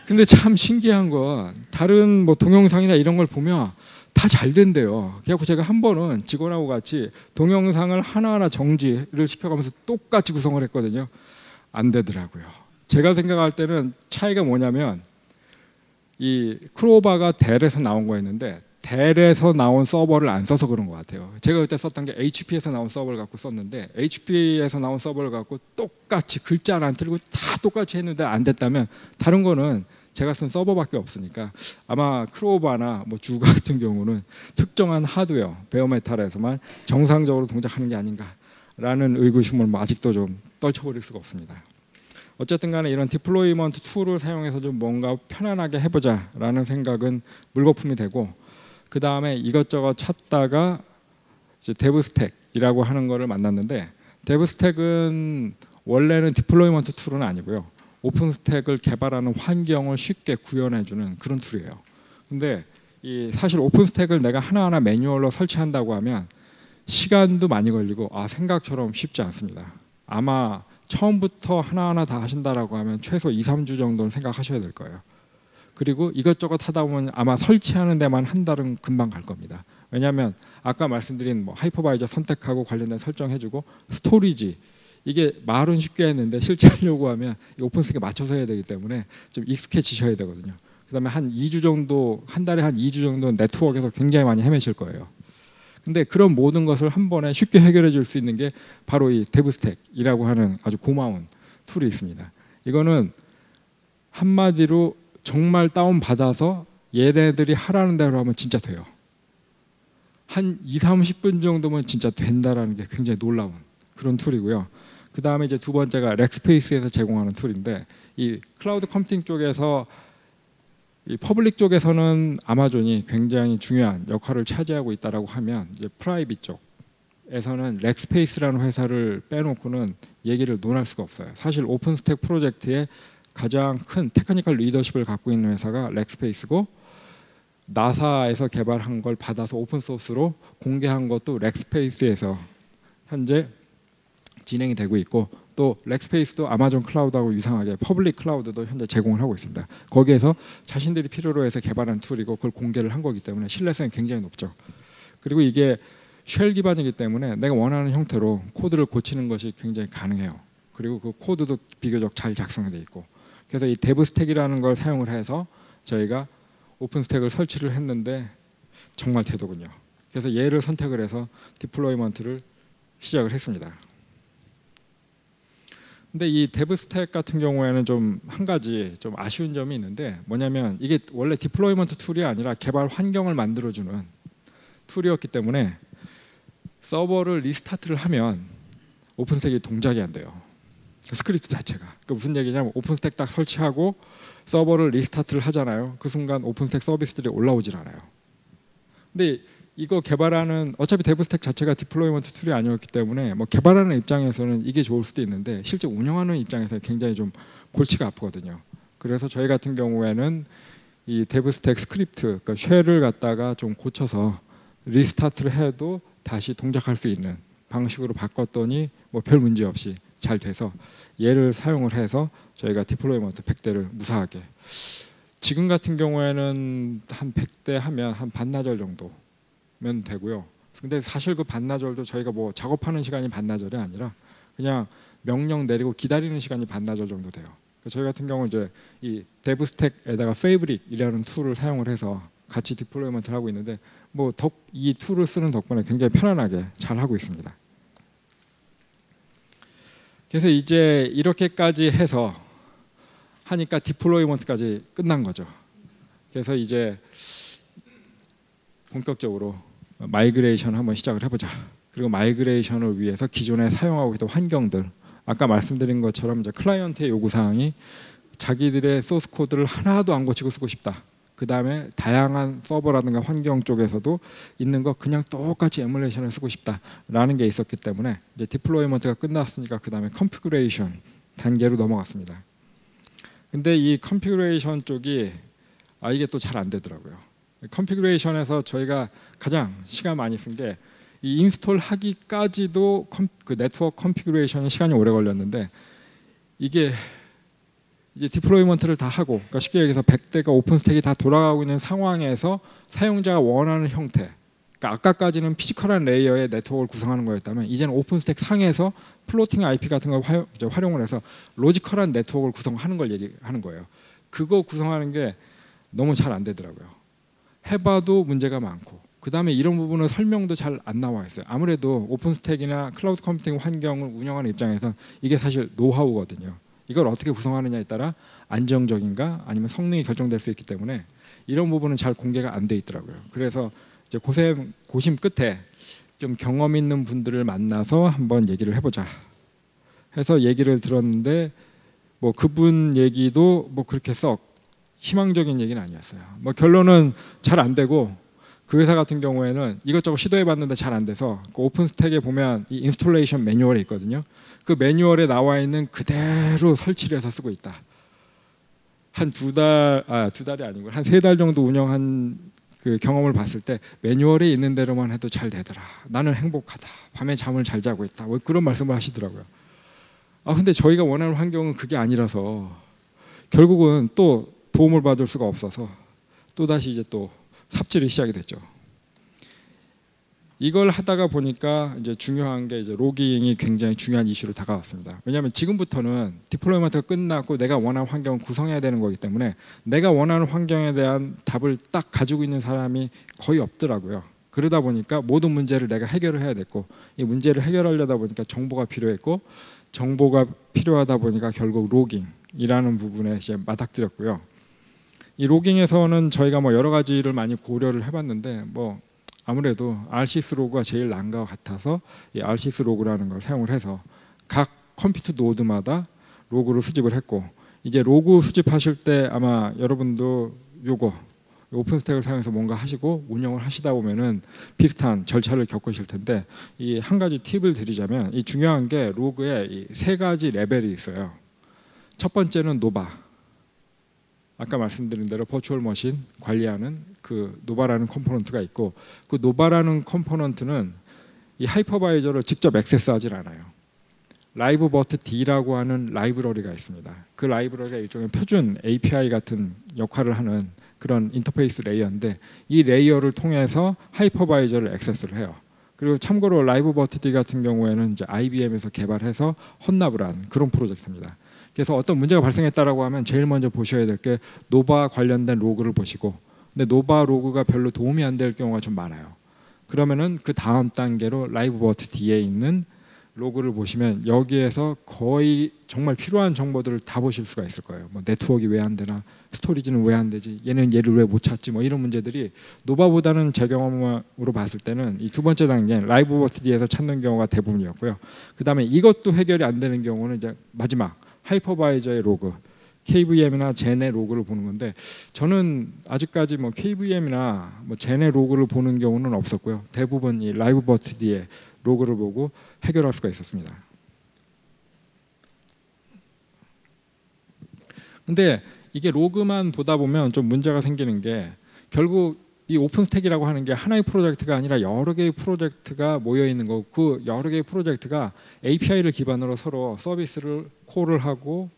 근데 참 신기한 건 다른 뭐 동영상이나 이런 걸 보면 다 잘 된대요. 그래서 제가 한 번은 직원하고 같이 동영상을 하나하나 정지를 시켜가면서 똑같이 구성을 했거든요. 안 되더라고요. 제가 생각할 때는 차이가 뭐냐면 이 크로바가 델에서 나온 거였는데 델에서 나온 서버를 안 써서 그런 것 같아요. 제가 그때 썼던 게 HP에서 나온 서버를 갖고 썼는데 HP에서 나온 서버를 갖고 똑같이 글자 하나 안 틀리고 다 똑같이 했는데 안 됐다면 다른 거는 제가 쓴 서버밖에 없으니까 아마 크로바나 뭐 주 같은 경우는 특정한 하드웨어, 베어메탈에서만 정상적으로 동작하는 게 아닌가라는 의구심을 뭐 아직도 좀 떨쳐버릴 수가 없습니다. 어쨌든 간에 이런 디플로이먼트 툴을 사용해서 좀 뭔가 편안하게 해보자라는 생각은 물거품이 되고, 그 다음에 이것저것 찾다가 이제 데브스택이라고 하는 거를 만났는데, 데브스택은 원래는 디플로이먼트 툴은 아니고요. 오픈스택을 개발하는 환경을 쉽게 구현해주는 그런 툴이에요. 근데 사실 오픈스택을 내가 하나하나 매뉴얼로 설치한다고 하면 시간도 많이 걸리고 생각처럼 쉽지 않습니다. 아마 처음부터 하나하나 다 하신다라고 하면 최소 2-3주 정도는 생각하셔야 될 거예요. 그리고 이것저것 하다 보면 아마 설치하는 데만 한 달은 금방 갈 겁니다. 왜냐하면 아까 말씀드린 뭐 하이퍼바이저 선택하고 관련된 설정해주고 스토리지, 이게 말은 쉽게 했는데 실제 하려고 하면 오픈스택에 맞춰서 해야 되기 때문에 좀 익숙해지셔야 되거든요. 그다음에 한 2주 정도, 한 달에 한 2주 정도 네트워크에서 굉장히 많이 헤매실 거예요. 근데 그런 모든 것을 한 번에 쉽게 해결해 줄 수 있는 게 바로 이 데브스택이라고 하는 아주 고마운 툴이 있습니다. 이거는 한마디로 정말 다운받아서 얘네들이 하라는 대로 하면 진짜 돼요. 한 2-30분 정도면 진짜 된다라는 게 굉장히 놀라운 그런 툴이고요. 그 다음에 이제 두 번째가 렉스페이스에서 제공하는 툴인데, 이 클라우드 컴퓨팅 쪽에서 이 퍼블릭 쪽에서는 아마존이 굉장히 중요한 역할을 차지하고 있다라고 하면, 이제 프라이빗 쪽에서는 렉스페이스라는 회사를 빼놓고는 얘기를 논할 수가 없어요. 사실 오픈스택 프로젝트의 가장 큰 테크니컬 리더십을 갖고 있는 회사가 렉스페이스고, 나사에서 개발한 걸 받아서 오픈 소스로 공개한 것도 렉스페이스에서 현재 진행이 되고 있고, 또 렉스페이스도 아마존 클라우드하고 유사하게 퍼블릭 클라우드도 현재 제공을 하고 있습니다. 거기에서 자신들이 필요로 해서 개발한 툴이고 그걸 공개를 한 거기 때문에 신뢰성이 굉장히 높죠. 그리고 이게 쉘 기반이기 때문에 내가 원하는 형태로 코드를 고치는 것이 굉장히 가능해요. 그리고 그 코드도 비교적 잘 작성이 돼 있고, 그래서 이 데브스택이라는 걸 사용을 해서 저희가 오픈스택을 설치를 했는데 정말 되더군요. 그래서 얘를 선택을 해서 디플로이먼트를 시작을 했습니다. 근데 이 데브스택 같은 경우에는 좀 한 가지 좀 아쉬운 점이 있는데, 뭐냐면 이게 원래 디플로이먼트 툴이 아니라 개발 환경을 만들어주는 툴이었기 때문에 서버를 리스타트를 하면 오픈스택이 동작이 안 돼요. 스크립트 자체가. 그러니까 무슨 얘기냐면 오픈스택 딱 설치하고 서버를 리스타트를 하잖아요. 그 순간 오픈스택 서비스들이 올라오질 않아요. 근데 이거 개발하는 어차피 데브스택 자체가 디플로이먼트 툴이 아니었기 때문에 뭐 개발하는 입장에서는 이게 좋을 수도 있는데 실제 운영하는 입장에서 굉장히 좀 골치가 아프거든요. 그래서 저희 같은 경우에는 이 데브스택 스크립트, 그러니까 쉘을 갖다가 좀 고쳐서 리스타트를 해도 다시 동작할 수 있는 방식으로 바꿨더니 뭐 별 문제 없이 잘 돼서 얘를 사용을 해서 저희가 디플로이먼트 100대를 무사하게, 지금 같은 경우에는 한 100대 하면 한 반나절 정도면 되고요. 근데 사실 그 반나절도 저희가 뭐 작업하는 시간이 반나절이 아니라 그냥 명령 내리고 기다리는 시간이 반나절 정도 돼요. 저희 같은 경우는 이제 이 데브스택에다가 페이브릭이라는 툴을 사용을 해서 같이 디플로이먼트를 하고 있는데 뭐 이 툴을 쓰는 덕분에 굉장히 편안하게 잘 하고 있습니다. 그래서 이제 이렇게까지 해서 하니까 디플로이먼트까지 끝난 거죠. 그래서 이제 본격적으로 마이그레이션 한번 시작을 해보자. 그리고 마이그레이션을 위해서 기존에 사용하고 있던 환경들, 아까 말씀드린 것처럼 이제 클라이언트의 요구사항이 자기들의 소스 코드를 하나도 안 고치고 쓰고 싶다. 그 다음에 다양한 서버라든가 환경 쪽에서도 있는 거 그냥 똑같이 에뮬레이션을 쓰고 싶다라는 게 있었기 때문에 이제 디플로이먼트가 끝났으니까 그 다음에 컨피그레이션 단계로 넘어갔습니다. 근데 이 컨피그레이션 쪽이 이게 또 잘 안 되더라고요. 컨피그레이션에서 저희가 가장 시간 많이 쓴 게 이 인스톨 하기까지도 그 네트워크 컨피그레이션에 시간이 오래 걸렸는데 이게 이제 디플로이먼트를 다 하고, 그러니까 쉽게 얘기해서 100대가 오픈스택이 다 돌아가고 있는 상황에서 사용자가 원하는 형태, 그러니까 아까까지는 피지컬한 레이어의 네트워크를 구성하는 거였다면 이제는 오픈스택 상에서 플로팅 IP 같은 걸 활용을 해서 로지컬한 네트워크를 구성하는 걸 얘기하는 거예요. 그거 구성하는 게 너무 잘 안 되더라고요. 해봐도 문제가 많고, 그 다음에 이런 부분은 설명도 잘 안 나와 있어요. 아무래도 오픈스택이나 클라우드 컴퓨팅 환경을 운영하는 입장에선 이게 사실 노하우거든요. 이걸 어떻게 구성하느냐에 따라 안정적인가 아니면 성능이 결정될 수 있기 때문에 이런 부분은 잘 공개가 안 돼 있더라고요. 그래서 이제 고심 끝에 좀 경험 있는 분들을 만나서 한번 얘기를 해보자 해서 얘기를 들었는데 뭐 그분 얘기도 뭐 그렇게 썩 희망적인 얘기는 아니었어요. 뭐 결론은 잘 안 되고, 그 회사 같은 경우에는 이것저것 시도해봤는데 잘 안 돼서 그 오픈스택에 보면 이 인스톨레이션 매뉴얼이 있거든요. 그 매뉴얼에 나와 있는 그대로 설치를 해서 쓰고 있다. 한 두 달이 아니고 한 3달 정도 운영한 그 경험을 봤을 때 매뉴얼에 있는 대로만 해도 잘 되더라. 나는 행복하다. 밤에 잠을 잘 자고 있다. 뭐 그런 말씀을 하시더라고요. 근데 저희가 원하는 환경은 그게 아니라서 결국은 또 도움을 받을 수가 없어서 또다시 이제 또 삽질이 시작이 됐죠. 이걸 하다가 보니까 이제 중요한 게 이제 로깅이 굉장히 중요한 이슈로 다가왔습니다. 왜냐하면 지금부터는 디플로이먼트가 끝났고 내가 원하는 환경을 구성해야 되는 거기 때문에 내가 원하는 환경에 대한 답을 딱 가지고 있는 사람이 거의 없더라고요. 그러다 보니까 모든 문제를 내가 해결을 해야 됐고, 이 문제를 해결하려다 보니까 정보가 필요했고, 정보가 필요하다 보니까 결국 로깅이라는 부분에 이제 맞닥뜨렸고요. 이 로깅에서는 저희가 뭐 여러 가지를 많이 고려를 해봤는데 뭐 아무래도 RCS 로그가 제일 나은 것 같아서 이 RCS 로그라는 걸 사용을 해서 각 컴퓨터 노드마다 로그를 수집을 했고, 이제 로그 수집하실 때 아마 여러분도 요거 오픈스택을 사용해서 뭔가 하시고 운영을 하시다 보면은 비슷한 절차를 겪으실 텐데, 이 한 가지 팁을 드리자면 이 중요한 게 로그에 이 3가지 레벨이 있어요. 첫 번째는 노바. 아까 말씀드린 대로 버추얼 머신 관리하는 그 노바라는 컴포넌트가 있고, 그 노바라는 컴포넌트는 이 하이퍼바이저를 직접 액세스하지 않아요. 라이브버트 D라고 하는 라이브러리가 있습니다. 그 라이브러리가 일종의 표준 API 같은 역할을 하는 그런 인터페이스 레이어인데, 이 레이어를 통해서 하이퍼바이저를 액세스를 해요. 그리고 참고로 라이브버트 D 같은 경우에는 이제 IBM에서 개발해서 헌납을 한 그런 프로젝트입니다. 그래서 어떤 문제가 발생했다라고 하면 제일 먼저 보셔야 될 게 노바 관련된 로그를 보시고, 근데 노바 로그가 별로 도움이 안 될 경우가 좀 많아요. 그러면은 그 다음 단계로 라이브버트 D에 있는 로그를 보시면 여기에서 거의 정말 필요한 정보들을 다 보실 수가 있을 거예요. 뭐 네트워크가 왜 안 되나, 스토리지는 왜 안 되지, 얘는 얘를 왜 못 찾지, 뭐 이런 문제들이 노바보다는 제 경험으로 봤을 때는 이 두 번째 단계 라이브버트 D에서 찾는 경우가 대부분이었고요. 그 다음에 이것도 해결이 안 되는 경우는 이제 마지막 하이퍼바이저의 로그, KVM이나 제네 로그를 보는 건데 저는 아직까지 뭐 KVM이나 뭐 제네 로그를 보는 경우는 없었고요. 대부분 이 라이브버티디의 로그를 보고 해결할 수가 있었습니다. 근데 이게 로그만 보다 보면 좀 문제가 생기는 게 결국 이 오픈스택이라고 하는 게 하나의 프로젝트가 아니라 여러 개의 프로젝트가 모여 있는 거고 그 여러 개의 프로젝트가 API를 기반으로 서로 서비스를 콜을 하고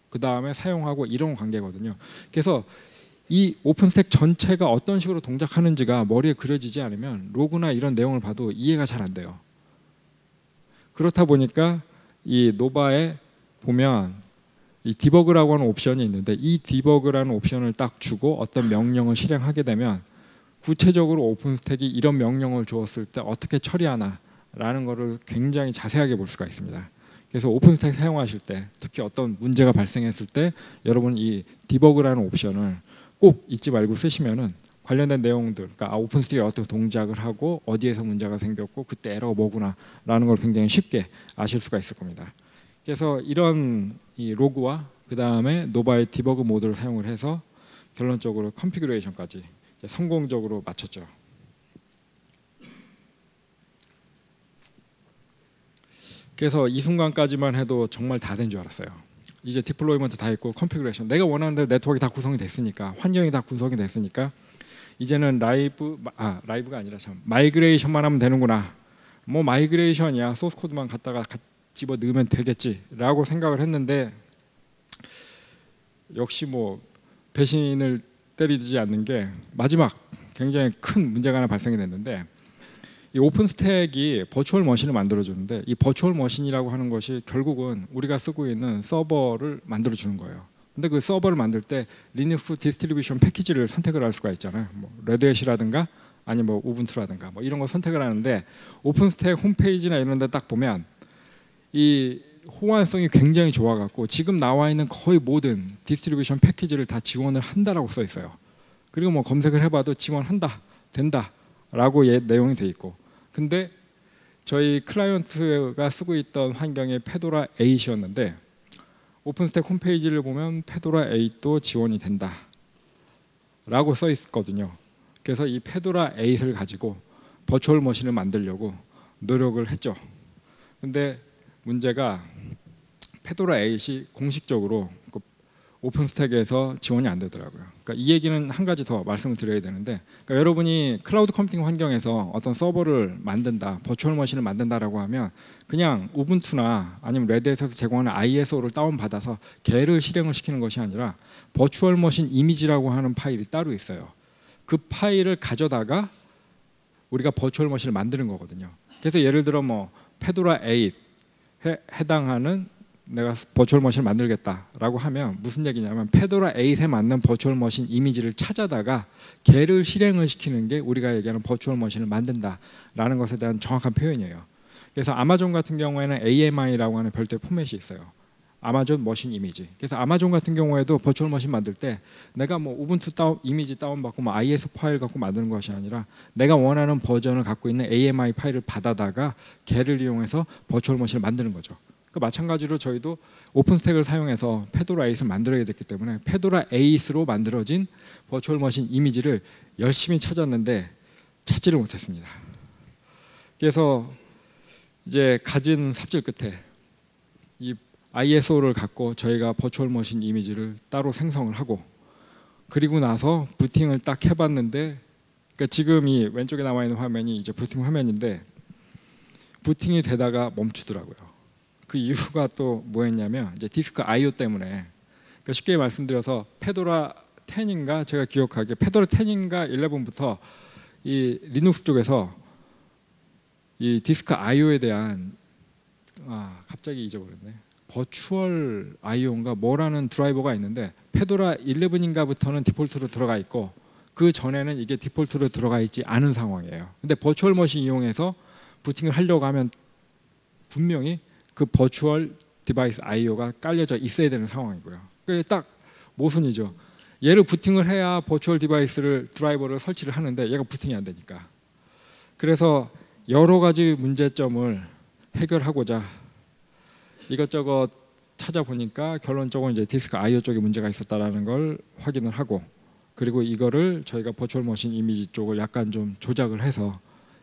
그 다음에 사용하고 이런 관계거든요. 그래서 이 오픈스택 전체가 어떤 식으로 동작하는지가 머리에 그려지지 않으면 로그나 이런 내용을 봐도 이해가 잘 안 돼요. 그렇다 보니까 이 노바에 보면 이 디버그라고 하는 옵션이 있는데 이 디버그라는 옵션을 딱 주고 어떤 명령을 실행하게 되면 구체적으로 오픈스택이 이런 명령을 주었을 때 어떻게 처리하나 라는 것을 굉장히 자세하게 볼 수가 있습니다. 그래서 오픈스택 사용하실 때 특히 어떤 문제가 발생했을 때 여러분 이 디버그라는 옵션을 꼭 잊지 말고 쓰시면은 관련된 내용들, 그러니까 오픈스택이 어떻게 동작을 하고 어디에서 문제가 생겼고 그때 에러가 뭐구나 라는 걸 굉장히 쉽게 아실 수가 있을 겁니다. 그래서 이런 이 로그와 그 다음에 노바의 디버그 모드를 사용을 해서 결론적으로 컨피그레이션까지 성공적으로 마쳤죠. 그래서 이 순간까지만 해도 정말 다 된 줄 알았어요. 이제 디플로이먼트 다 했고 컨피그레이션 내가 원하는 대로 네트워크가 다 구성이 됐으니까 환경이 다 구성이 됐으니까 이제는 라이브가 아니라 참 마이그레이션만 하면 되는구나. 뭐 마이그레이션이야 소스 코드만 갖다가 집어 넣으면 되겠지라고 생각을 했는데 역시 뭐 배신을 때리지 않는 게 마지막 굉장히 큰 문제가 하나 발생이 됐는데 이 오픈스택이 버추얼 머신을 만들어주는데 이 버추얼 머신이라고 하는 것이 결국은 우리가 쓰고 있는 서버를 만들어주는 거예요. 근데 그 서버를 만들 때 리눅스 디스트리뷰션 패키지를 선택을 할 수가 있잖아요. 뭐 레드햇이라든가 아니면 뭐 우분투라든가 뭐 이런 거 선택을 하는데 오픈스택 홈페이지나 이런 데 딱 보면 이 호환성이 굉장히 좋아갖고 지금 나와 있는 거의 모든 디스트리뷰션 패키지를 다 지원을 한다라고 써 있어요. 그리고 뭐 검색을 해봐도 지원한다, 된다라고 내용이 돼 있고. 근데 저희 클라이언트가 쓰고 있던 환경이 페도라 8이었는데 오픈스택 홈페이지를 보면 페도라 8도 지원이 된다라고 써 있거든요. 그래서 이 페도라 8을 가지고 버추얼 머신을 만들려고 노력을 했죠. 근데 문제가 페도라 8이 공식적으로 오픈스택에서 지원이 안 되더라고요. 그러니까 이 얘기는 한 가지 더 말씀을 드려야 되는데 그러니까 여러분이 클라우드 컴퓨팅 환경에서 어떤 서버를 만든다, 버추얼 머신을 만든다라고 하면 그냥 우분투나 아니면 레드햇에서 제공하는 ISO를 다운받아서 걔를 실행을 시키는 것이 아니라 버추얼 머신 이미지라고 하는 파일이 따로 있어요. 그 파일을 가져다가 우리가 버추얼 머신을 만드는 거거든요. 그래서 예를 들어 뭐 페도라 8 해당하는 내가 버추얼 머신을 만들겠다라고 하면 무슨 얘기냐면 페도라 8에 맞는 버추얼 머신 이미지를 찾아다가 걔를 실행을 시키는 게 우리가 얘기하는 버추얼 머신을 만든다라는 것에 대한 정확한 표현이에요. 그래서 아마존 같은 경우에는 AMI라고 하는 별도의 포맷이 있어요. 아마존 머신 이미지. 그래서 아마존 같은 경우에도 버추얼 머신 만들 때 내가 뭐 우분투 이미지 다운받고 뭐 IS 파일 갖고 만드는 것이 아니라 내가 원하는 버전을 갖고 있는 AMI 파일을 받아다가 걔를 이용해서 버추얼 머신을 만드는 거죠. 그 마찬가지로 저희도 오픈스택을 사용해서 페도라 8을 만들어야 됐기 때문에 페도라 8으로 만들어진 버추얼 머신 이미지를 열심히 찾았는데 찾지를 못했습니다. 그래서 이제 가진 삽질 끝에 이 ISO를 갖고 저희가 버추얼 머신 이미지를 따로 생성을 하고 그리고 나서 부팅을 딱 해봤는데 그러니까 지금 이 왼쪽에 나와 있는 화면이 이제 부팅 화면인데 부팅이 되다가 멈추더라고요. 그 이유가 또 뭐였냐면 이제 디스크 I/O 때문에 그러니까 쉽게 말씀드려서 페도라 10인가 제가 기억하기에 페도라 10인가 11부터 이 리눅스 쪽에서 이 디스크 I/O에 대한 갑자기 잊어버렸네. 버추얼 I/O인가 뭐라는 드라이버가 있는데 페도라 11인가부터는 디폴트로 들어가 있고 그 전에는 이게 디폴트로 들어가 있지 않은 상황이에요. 근데 버추얼 머신 이용해서 부팅을 하려고 하면 분명히 그 버추얼 디바이스 I/O가 깔려져 있어야 되는 상황이고요. 그게 딱 모순이죠. 얘를 부팅을 해야 버추얼 디바이스를 드라이버를 설치를 하는데 얘가 부팅이 안 되니까. 그래서 여러 가지 문제점을 해결하고자 이것저것 찾아보니까 결론적으로 이제 디스크 I/O 쪽에 문제가 있었다라는 걸 확인을 하고, 그리고 이거를 저희가 버추얼 머신 이미지 쪽을 약간 좀 조작을 해서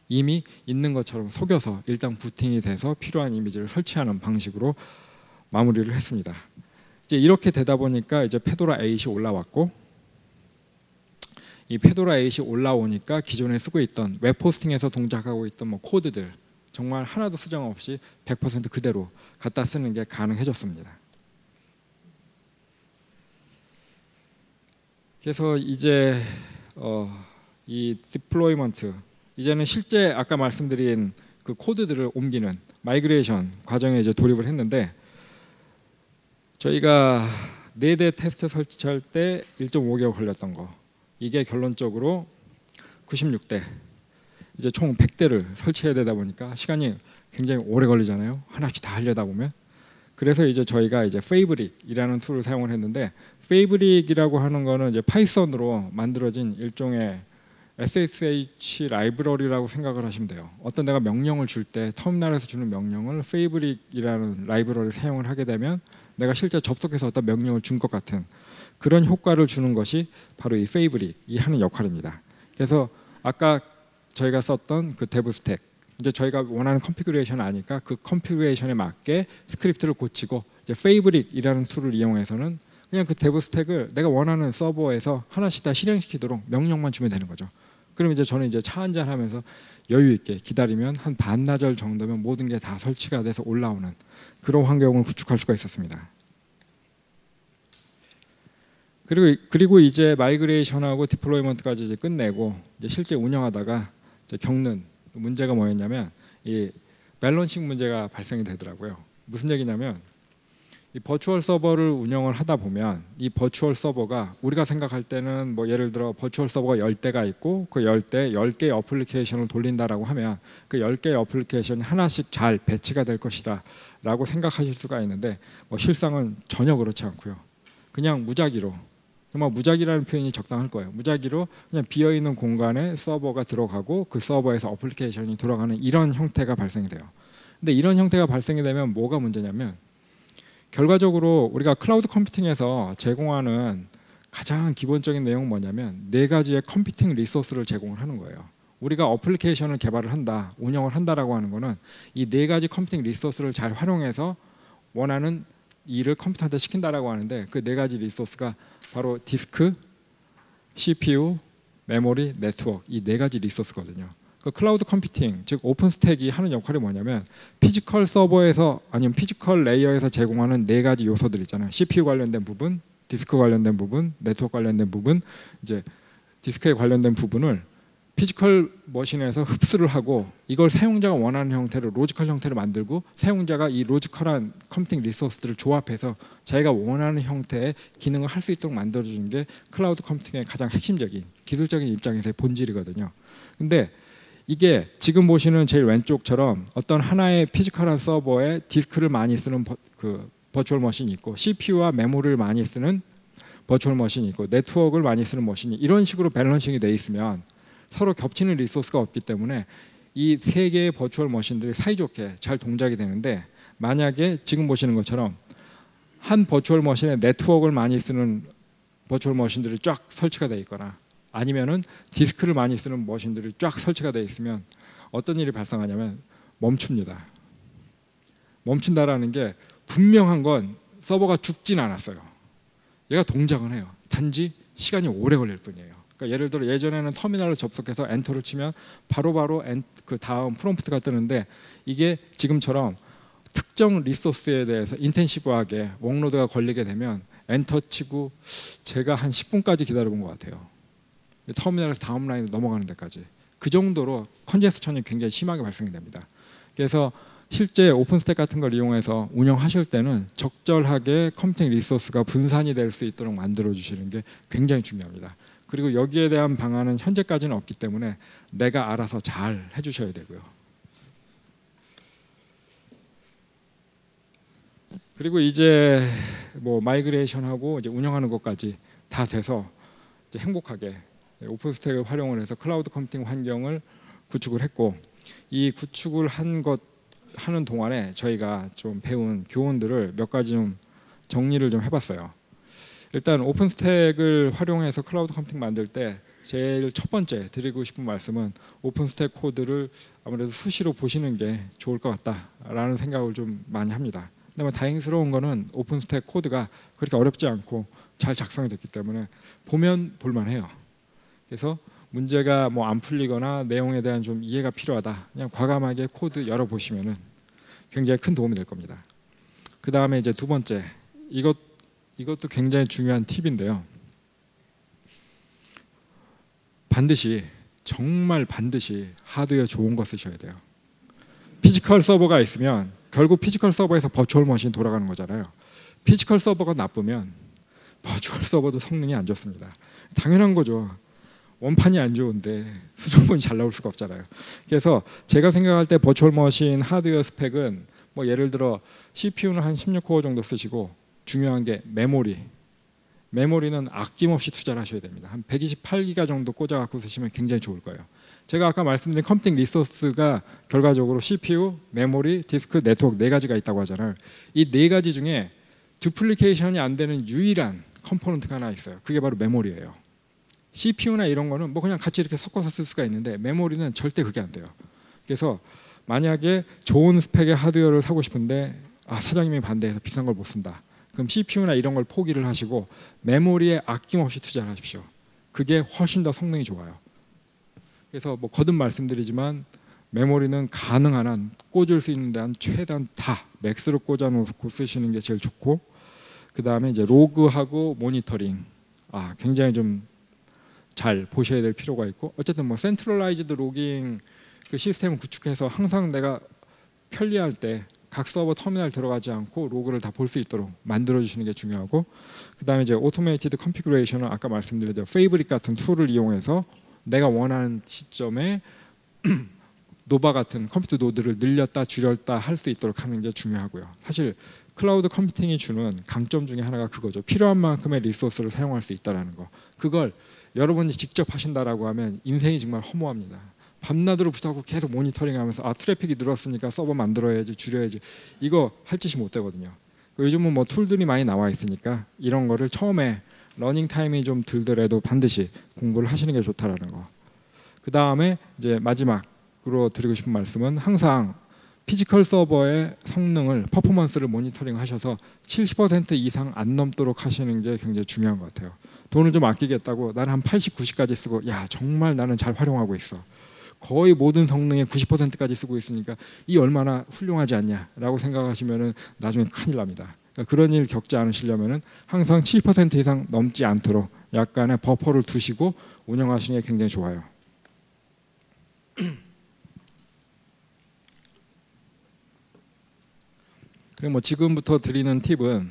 이미 있는 것처럼 속여서 일단 부팅이 돼서 필요한 이미지를 설치하는 방식으로 마무리를 했습니다. 이제 이렇게 되다 보니까 이제 페도라 8이 올라왔고, 이 페도라 8이 올라오니까 기존에 쓰고 있던 웹 호스팅에서 동작하고 있던 뭐 코드들 정말 하나도 수정 없이 100% 그대로 갖다 쓰는 게 가능해졌습니다. 그래서 이제 이 디플로이먼트, 이제는 실제 아까 말씀드린 그 코드들을 옮기는 마이그레이션 과정에 이제 돌입을 했는데, 저희가 4대 테스트 설치할 때 1.5개월 걸렸던 거, 이게 결론적으로 96대, 이제 총 100대를 설치해야 되다 보니까 시간이 굉장히 오래 걸리잖아요. 하나씩 다 하려다 보면. 그래서 이제 저희가 이제 페이브릭이라는 툴을 사용을 했는데, 페이브릭이라고 하는 거는 이제 파이썬으로 만들어진 일종의 SSH 라이브러리라고 생각을 하시면 돼요. 어떤 내가 명령을 줄 때 터미널에서 주는 명령을 페이브릭이라는 라이브러리를 사용을 하게 되면 내가 실제 접속해서 어떤 명령을 준 것 같은 그런 효과를 주는 것이 바로 이 페이브릭이 하는 역할입니다. 그래서 아까 저희가 썼던 그 데브 스택, 이제 저희가 원하는 컨피그레이션을 아니까 그 컨피그레이션에 맞게 스크립트를 고치고, 이제 페이브릭이라는 툴을 이용해서는 그냥 그 데브 스택을 내가 원하는 서버에서 하나씩 다 실행시키도록 명령만 주면 되는 거죠. 그럼 이제 저는 이제 차 한잔 하면서 여유 있게 기다리면 한 반나절 정도면 모든 게 다 설치가 돼서 올라오는 그런 환경을 구축할 수가 있었습니다. 그리고 이제 마이그레이션하고 디플로이먼트까지 이제 끝내고 이제 실제 운영하다가 이제 겪는 문제가 뭐였냐면, 이 밸런싱 문제가 발생이 되더라고요. 무슨 얘기냐면, 이 버추얼 서버를 운영을 하다 보면 이 버추얼 서버가 우리가 생각할 때는 뭐 예를 들어 버추얼 서버가 10대가 있고 그 10대 10개의 어플리케이션을 돌린다라고 하면 그 10개의 어플리케이션이 하나씩 잘 배치가 될 것이다 라고 생각하실 수가 있는데, 뭐 실상은 전혀 그렇지 않고요. 그냥 무작위로, 정말 무작위라는 표현이 적당할 거예요. 무작위로 그냥 비어있는 공간에 서버가 들어가고 그 서버에서 어플리케이션이 돌아가는 이런 형태가 발생이 돼요. 근데 이런 형태가 발생이 되면 뭐가 문제냐면, 결과적으로 우리가 클라우드 컴퓨팅에서 제공하는 가장 기본적인 내용은 뭐냐면 4가지의 컴퓨팅 리소스를 제공을 하는 거예요. 우리가 어플리케이션을 개발을 한다, 운영을 한다라고 하는 거는 이 4가지 컴퓨팅 리소스를 잘 활용해서 원하는 일을 컴퓨터한테 시킨다라고 하는데, 그 4가지 리소스가 바로 디스크, CPU, 메모리, 네트워크, 이 4가지 리소스거든요. 그 클라우드 컴퓨팅, 즉 오픈 스택이 하는 역할이 뭐냐면, 피지컬 서버에서 아니면 피지컬 레이어에서 제공하는 4가지 요소들 있잖아요. CPU 관련된 부분, 디스크 관련된 부분, 네트워크 관련된 부분, 이제 디스크에 관련된 부분을 피지컬 머신에서 흡수를 하고 이걸 사용자가 원하는 형태로 로지컬 형태를 만들고, 사용자가 이 로지컬한 컴퓨팅 리소스들을 조합해서 자기가 원하는 형태의 기능을 할 수 있도록 만들어주는 게 클라우드 컴퓨팅의 가장 핵심적인 기술적인 입장에서의 본질이거든요. 근데 이게 지금 보시는 제일 왼쪽처럼 어떤 하나의 피지컬한 서버에 디스크를 많이 쓰는 그 버추얼 머신이 있고, CPU와 메모리를 많이 쓰는 버추얼 머신이 있고, 네트워크를 많이 쓰는 머신이 이런 식으로 밸런싱이 돼 있으면 서로 겹치는 리소스가 없기 때문에 이 3개의 버추얼 머신들이 사이좋게 잘 동작이 되는데, 만약에 지금 보시는 것처럼 한 버추얼 머신에 네트워크를 많이 쓰는 버추얼 머신들이 쫙 설치가 되어 있거나 아니면은 디스크를 많이 쓰는 머신들이 쫙 설치가 되어 있으면 어떤 일이 발생하냐면 멈춥니다. 멈춘다라는 게 분명한 건 서버가 죽진 않았어요. 얘가 동작은 해요. 단지 시간이 오래 걸릴 뿐이에요. 그러니까 예를 들어 예전에는 터미널을 접속해서 엔터를 치면 바로바로 그 다음 프롬프트가 뜨는데, 이게 지금처럼 특정 리소스에 대해서 인텐시브하게 웍로드가 걸리게 되면 엔터 치고 제가 한 10분까지 기다려본 것 같아요. 터미널에서 다음 라인으로 넘어가는 데까지. 그 정도로 컨제스천이 굉장히 심하게 발생이 됩니다. 그래서 실제 오픈스택 같은 걸 이용해서 운영하실 때는 적절하게 컴퓨팅 리소스가 분산이 될 수 있도록 만들어 주시는 게 굉장히 중요합니다. 그리고 여기에 대한 방안은 현재까지는 없기 때문에 내가 알아서 잘 해주셔야 되고요. 그리고 이제 뭐 마이그레이션하고 이제 운영하는 것까지 다 돼서 이제 행복하게 오픈스택을 활용을 해서 클라우드 컴퓨팅 환경을 구축을 했고, 이 구축을 하는 동안에 저희가 좀 배운 교훈들을 몇 가지 좀 정리를 좀 해봤어요. 일단 오픈스택을 활용해서 클라우드 컴퓨팅 만들 때 제일 첫 번째 드리고 싶은 말씀은 오픈스택 코드를 아무래도 수시로 보시는 게 좋을 것 같다라는 생각을 좀 많이 합니다. 근데 뭐 다행스러운 거는 오픈스택 코드가 그렇게 어렵지 않고 잘 작성됐기 때문에 보면 볼만해요. 그래서 문제가 뭐 안 풀리거나 내용에 대한 좀 이해가 필요하다, 그냥 과감하게 코드 열어보시면은 굉장히 큰 도움이 될 겁니다. 그 다음에 이제 두 번째, 이것도 굉장히 중요한 팁인데요. 정말 반드시 하드웨어 좋은 거 쓰셔야 돼요. 피지컬 서버가 있으면 결국 피지컬 서버에서 버추얼 머신 돌아가는 거잖아요. 피지컬 서버가 나쁘면 버추얼 서버도 성능이 안 좋습니다. 당연한 거죠. 원판이 안 좋은데 수정본이 잘 나올 수가 없잖아요. 그래서 제가 생각할 때 버추얼 머신 하드웨어 스펙은 뭐 예를 들어 CPU는 한 16코어 정도 쓰시고, 중요한 게 메모리는 아낌없이 투자를 하셔야 됩니다. 한 128기가 정도 꽂아갖고 쓰시면 굉장히 좋을 거예요. 제가 아까 말씀드린 컴퓨팅 리소스가 결과적으로 CPU, 메모리, 디스크, 네트워크 4가지가 있다고 하잖아요. 이 4가지 중에 듀플리케이션이 안 되는 유일한 컴포넌트가 하나 있어요. 그게 바로 메모리예요. CPU나 이런 거는 뭐 그냥 같이 이렇게 섞어서 쓸 수가 있는데 메모리는 절대 그게 안 돼요. 그래서 만약에 좋은 스펙의 하드웨어를 사고 싶은데 사장님이 반대해서 비싼 걸 못 쓴다, 그럼 CPU나 이런 걸 포기를 하시고 메모리에 아낌없이 투자를 하십시오. 그게 훨씬 더 성능이 좋아요. 그래서 뭐 거듭 말씀드리지만 메모리는 가능한 한 꽂을 수 있는 데한 최대한 다 맥스로 꽂아놓고 쓰시는 게 제일 좋고, 그 다음에 이제 로그하고 모니터링 굉장히 좀 잘 보셔야 될 필요가 있고, 어쨌든 뭐 센트럴라이즈드 로깅 그 시스템을 구축해서 항상 내가 편리할 때 각 서버 터미널 들어가지 않고 로그를 다 볼 수 있도록 만들어 주시는 게 중요하고, 그 다음에 이제 오토메이티드 컨피그레이션은 아까 말씀드린 페이브릭 같은 툴을 이용해서 내가 원하는 시점에 노바 같은 컴퓨터 노드를 늘렸다 줄였다 할 수 있도록 하는 게 중요하고요. 사실 클라우드 컴퓨팅이 주는 강점 중에 하나가 그거죠. 필요한 만큼의 리소스를 사용할 수 있다는 거. 그걸 여러분이 직접 하신다라고 하면 인생이 정말 허무합니다. 밤낮으로 붙하고 계속 모니터링하면서 트래픽이 늘었으니까 서버 만들어야지, 줄여야지, 이거 할 짓이 못 되거든요. 요즘은 뭐 툴들이 많이 나와 있으니까 이런 거를 처음에 러닝 타임이 좀 들더라도 반드시 공부를 하시는 게 좋다라는 거. 그 다음에 이제 마지막으로 드리고 싶은 말씀은 항상 피지컬 서버의 성능을, 퍼포먼스를 모니터링 하셔서 70% 이상 안 넘도록 하시는 게 굉장히 중요한 것 같아요. 돈을 좀 아끼겠다고 나는 한 80, 90까지 쓰고 정말 나는 잘 활용하고 있어, 거의 모든 성능의 90%까지 쓰고 있으니까 이 얼마나 훌륭하지 않냐라고 생각하시면 나중에 큰일 납니다. 그러니까 그런 일 겪지 않으시려면 항상 70% 이상 넘지 않도록 약간의 버퍼를 두시고 운영하시는 게 굉장히 좋아요. 그리고 뭐 지금부터 드리는 팁은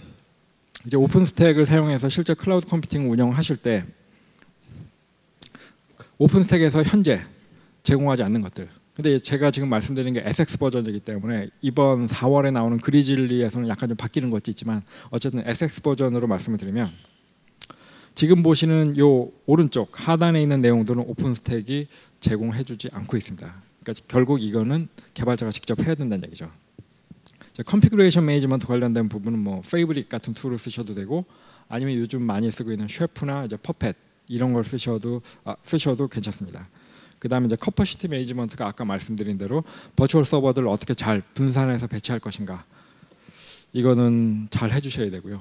이제 오픈스택을 사용해서 실제 클라우드 컴퓨팅 운영하실 때 오픈스택에서 현재 제공하지 않는 것들. 근데 제가 지금 말씀드리는 게 SX 버전이기 때문에 이번 4월에 나오는 그리즐리에서는 약간 좀 바뀌는 것도 있지만 어쨌든 SX 버전으로 말씀을 드리면 지금 보시는 요 오른쪽 하단에 있는 내용들은 오픈스택이 제공해주지 않고 있습니다. 그러니까 결국 이거는 개발자가 직접 해야 된다는 얘기죠. 컨피그레이션 매니지먼트 관련된 부분은 뭐 페이브릭 같은 툴을 쓰셔도 되고, 아니면 요즘 많이 쓰고 있는 쉐프나 이제 퍼펫 이런 걸 쓰셔도 괜찮습니다. 그 다음에 이제 커퍼시티 매니지먼트가 아까 말씀드린 대로 버추얼 서버들을 어떻게 잘 분산해서 배치할 것인가, 이거는 잘 해주셔야 되고요,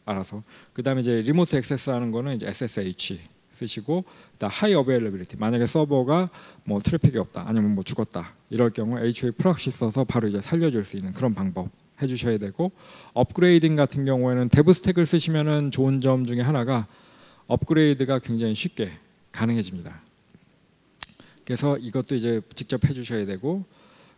알아서. 그 다음에 이제 리모트 액세스 하는 거는 이제 SSH 쓰시고, 하이 어베일러빌리티, 만약에 서버가 뭐 트래픽이 없다 아니면 뭐 죽었다 이럴 경우 HA 프락시 써서 바로 이제 살려줄 수 있는 그런 방법 해주셔야 되고, 업그레이딩 같은 경우에는 데브 스택을 쓰시면은 좋은 점 중에 하나가 업그레이드가 굉장히 쉽게 가능해집니다. 그래서 이것도 이제 직접 해주셔야 되고,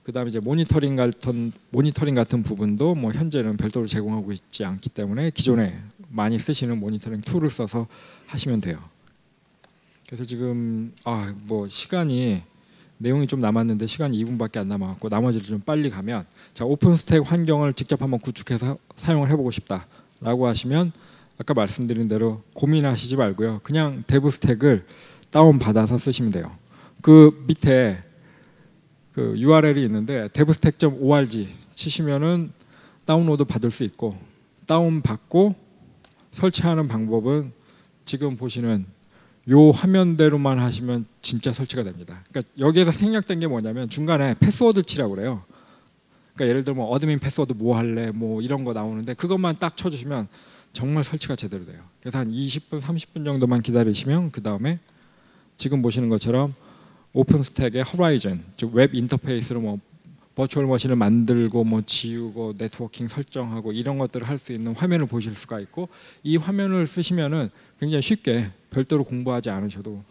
그 다음에 이제 모니터링 같은 부분도 뭐 현재는 별도로 제공하고 있지 않기 때문에 기존에 많이 쓰시는 모니터링 툴을 써서 하시면 돼요. 그래서 지금 뭐 시간이 내용이 좀 남았는데 시간이 2분밖에 안 남아갖고 나머지를 좀 빨리 가면, 자, 오픈스택 환경을 직접 한번 구축해서 사용을 해보고 싶다라고 하시면 아까 말씀드린 대로 고민하시지 말고요, 그냥 데브 스택을 다운 받아서 쓰시면 돼요. 그 밑에 그 URL이 있는데 devstack.org 치시면은 다운로드 받을 수 있고, 다운받고 설치하는 방법은 지금 보시는 요 화면대로만 하시면 진짜 설치가 됩니다. 그러니까 여기에서 생략된 게 뭐냐면 중간에 패스워드 치라고 그래요. 그러니까 예를 들면 어드민 패스워드 뭐 할래 뭐 이런 거 나오는데 그것만 딱 쳐주시면 정말 설치가 제대로 돼요. 그래서 한 20분 30분 정도만 기다리시면 그 다음에 지금 보시는 것처럼 오픈스택의 호라이즌 즉 웹 인터페이스로 뭐 버추얼 머신을 만들고 뭐 지우고 네트워킹 설정하고 이런 것들을 할 수 있는 화면을 보실 수가 있고 이 화면을 쓰시면은 굉장히 쉽게 별도로 공부하지 않으셔도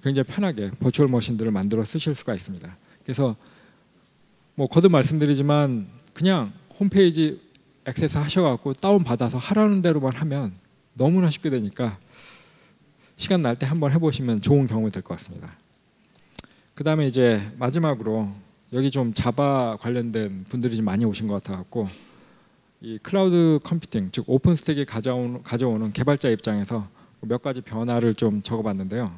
굉장히 편하게 버추얼 머신들을 만들어 쓰실 수가 있습니다. 그래서 뭐 거듭 말씀드리지만 그냥 홈페이지 액세스 하셔갖고 다운 받아서 하라는 대로만 하면 너무나 쉽게 되니까 시간 날 때 한번 해보시면 좋은 경험이 될 것 같습니다. 그 다음에 이제 마지막으로 여기 좀 자바 관련된 분들이 좀 많이 오신 것 같아갖고 이 클라우드 컴퓨팅 즉 오픈스택이 가져오는 개발자 입장에서 몇 가지 변화를 좀 적어봤는데요.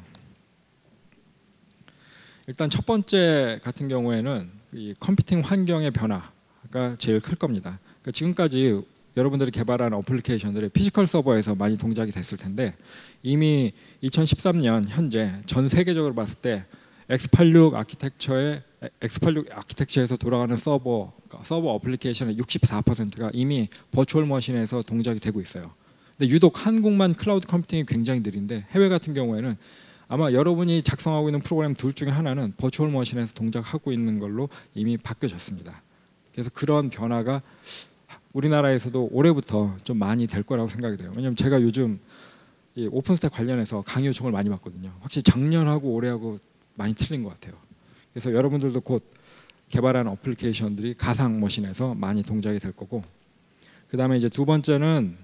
일단 첫 번째 같은 경우에는 이 컴퓨팅 환경의 변화가 제일 클 겁니다. 그러니까 지금까지 여러분들이 개발한 어플리케이션들이 피지컬 서버에서 많이 동작이 됐을 텐데 이미 2013년 현재 전 세계적으로 봤을 때 x86 아키텍처에서 돌아가는 서버 어플리케이션의 64%가 이미 버추얼 머신에서 동작이 되고 있어요. 근데 유독 한국만 클라우드 컴퓨팅이 굉장히 느린데 해외 같은 경우에는 아마 여러분이 작성하고 있는 프로그램 둘 중에 하나는 버추얼 머신에서 동작하고 있는 걸로 이미 바뀌어졌습니다. 그래서 그런 변화가 우리나라에서도 올해부터 좀 많이 될 거라고 생각이 돼요. 왜냐하면 제가 요즘 이 오픈스택 관련해서 강의 요청을 많이 받거든요. 확실히 작년하고 올해하고 많이 틀린 것 같아요. 그래서 여러분들도 곧 개발한 어플리케이션들이 가상 머신에서 많이 동작이 될 거고 그 다음에 이제 두 번째는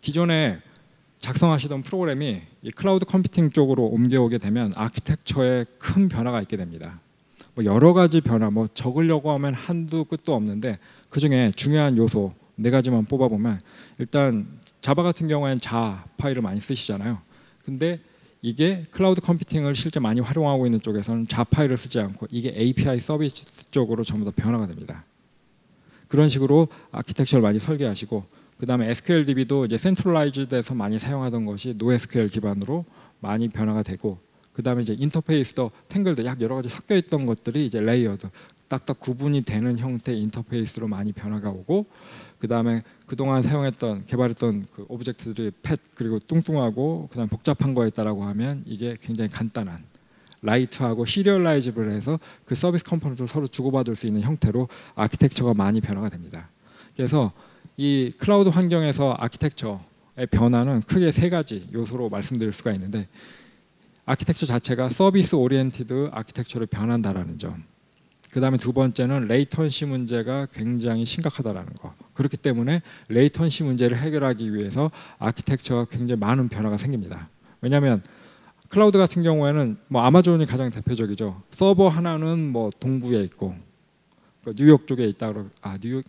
기존에 작성하시던 프로그램이 이 클라우드 컴퓨팅 쪽으로 옮겨오게 되면 아키텍처에 큰 변화가 있게 됩니다. 뭐 여러 가지 변화, 뭐 적으려고 하면 한두 끝도 없는데 그 중에 중요한 요소 네 가지만 뽑아보면 일단 자바 같은 경우에는 자 파일을 많이 쓰시잖아요. 근데 이게 클라우드 컴퓨팅을 실제 많이 활용하고 있는 쪽에서는 자 파일을 쓰지 않고 이게 API 서비스 쪽으로 전부 다 변화가 됩니다. 그런 식으로 아키텍처를 많이 설계하시고 그 다음에 SQLDB도 이제 센트럴라이즈드에서 많이 사용하던 것이 NoSQL 기반으로 많이 변화가 되고 그 다음에 이제 인터페이스도 탱글드 약 여러 가지 섞여 있던 것들이 이제 레이어드 딱딱 구분이 되는 형태의 인터페이스로 많이 변화가 오고 그 다음에 그동안 개발했던 그 오브젝트들이 팻 그리고 뚱뚱하고 그다음 복잡한 거였다라고 하면 이게 굉장히 간단한 라이트하고 시리얼라이즈블해서 그 서비스 컴포넌트를 서로 주고받을 수 있는 형태로 아키텍처가 많이 변화가 됩니다. 그래서 이 클라우드 환경에서 아키텍처의 변화는 크게 세 가지 요소로 말씀드릴 수가 있는데 아키텍처 자체가 서비스 오리엔티드 아키텍처로 변한다라는 점. 그 다음에 두 번째는 레이턴시 문제가 굉장히 심각하다라는 거. 그렇기 때문에 레이턴시 문제를 해결하기 위해서 아키텍처가 굉장히 많은 변화가 생깁니다. 왜냐하면 클라우드 같은 경우에는 뭐 아마존이 가장 대표적이죠. 서버 하나는 뭐 동부에 있고 뉴욕 쪽에 있다 뉴욕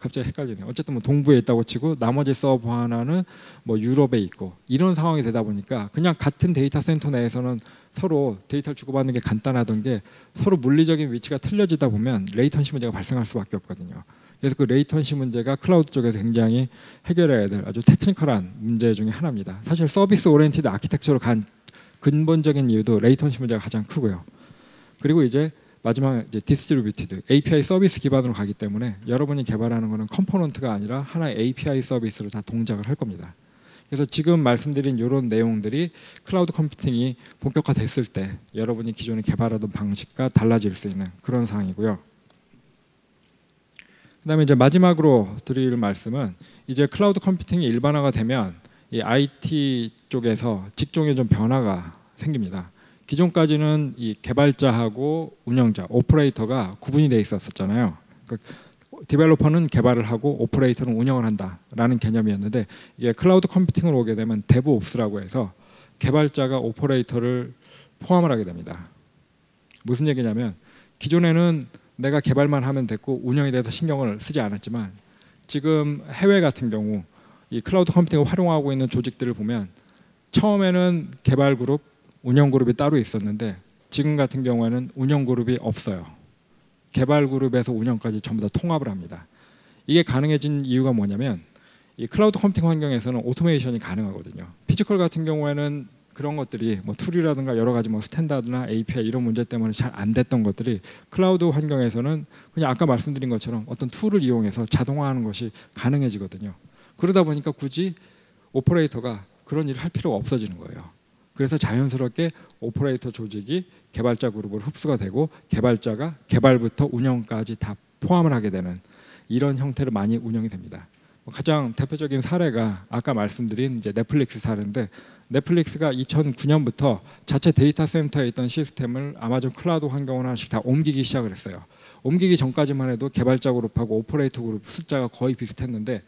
갑자기 헷갈리네요. 어쨌든 뭐 동부에 있다고 치고 나머지 서버 하나는 뭐 유럽에 있고 이런 상황이 되다 보니까 그냥 같은 데이터 센터 내에서는 서로 데이터를 주고받는 게 간단하던 게 서로 물리적인 위치가 틀려지다 보면 레이턴시 문제가 발생할 수밖에 없거든요. 그래서 그 레이턴시 문제가 클라우드 쪽에서 굉장히 해결해야 될 아주 테크니컬한 문제 중에 하나입니다. 사실 서비스 오리엔티드 아키텍처로 간 근본적인 이유도 레이턴시 문제가 가장 크고요. 그리고 이제 마지막 이제 디스트리뷰티드 API 서비스 기반으로 가기 때문에 여러분이 개발하는 것은 컴포넌트가 아니라 하나의 API 서비스로 다 동작을 할 겁니다. 그래서 지금 말씀드린 이런 내용들이 클라우드 컴퓨팅이 본격화됐을 때 여러분이 기존에 개발하던 방식과 달라질 수 있는 그런 상황이고요. 그다음에 이제 마지막으로 드릴 말씀은 이제 클라우드 컴퓨팅이 일반화가 되면 이 IT 쪽에서 직종에 좀 변화가 생깁니다. 기존까지는 이 개발자하고 운영자, 오퍼레이터가 구분이 돼 있었잖아요. 그러니까 디벨로퍼는 개발을 하고 오퍼레이터는 운영을 한다라는 개념이었는데 이게 클라우드 컴퓨팅으로 오게 되면 데브옵스라고 해서 개발자가 오퍼레이터를 포함을 하게 됩니다. 무슨 얘기냐면 기존에는 내가 개발만 하면 됐고 운영에 대해서 신경을 쓰지 않았지만 지금 해외 같은 경우 이 클라우드 컴퓨팅을 활용하고 있는 조직들을 보면 처음에는 개발 그룹, 운영 그룹이 따로 있었는데 지금 같은 경우에는 운영 그룹이 없어요. 개발 그룹에서 운영까지 전부 다 통합을 합니다. 이게 가능해진 이유가 뭐냐면 이 클라우드 컴퓨팅 환경에서는 오토메이션이 가능하거든요. 피지컬 같은 경우에는 그런 것들이 뭐 툴이라든가 여러 가지 뭐 스탠다드나 API 이런 문제 때문에 잘 안 됐던 것들이 클라우드 환경에서는 그냥 아까 말씀드린 것처럼 어떤 툴을 이용해서 자동화하는 것이 가능해지거든요. 그러다 보니까 굳이 오퍼레이터가 그런 일을 할 필요가 없어지는 거예요. 그래서 자연스럽게 오퍼레이터 조직이 개발자 그룹으로 흡수가 되고 개발자가 개발부터 운영까지 다 포함을 하게 되는 이런 형태로 많이 운영이 됩니다. 가장 대표적인 사례가 아까 말씀드린 이제 넷플릭스 사례인데, 넷플릭스가 2009년부터 자체 데이터 센터에 있던 시스템을 아마존 클라우드 환경으로 하나씩 다 옮기기 시작을 했어요. 옮기기 전까지만 해도 개발자 그룹하고 오퍼레이터 그룹 숫자가 거의 비슷했는데,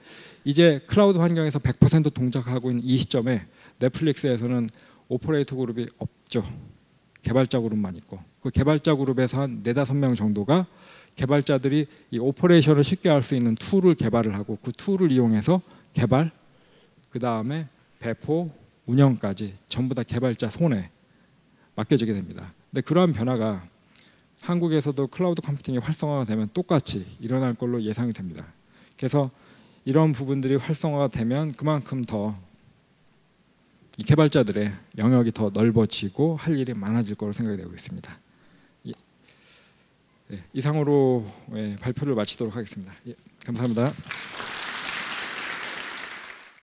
이제 클라우드 환경에서 100% 동작하고 있는 이 시점에 넷플릭스에서는 오퍼레이터 그룹이 없죠. 개발자 그룹만 있고, 그 개발자 그룹에서 한 4~5명 정도가 개발자들이 이 오퍼레이션을 쉽게 할 수 있는 툴을 개발을 하고, 그 툴을 이용해서 개발, 그 다음에 배포, 운영까지 전부 다 개발자 손에 맡겨지게 됩니다. 근데 그러한 변화가 한국에서도 클라우드 컴퓨팅이 활성화가 되면 똑같이 일어날 걸로 예상이 됩니다. 그래서 이런 부분들이 활성화가 되면 그만큼 더 이 개발자들의 영역이 더 넓어지고 할 일이 많아질 거로 생각이 되고 있습니다. 이상으로 발표를 마치도록 하겠습니다. 감사합니다.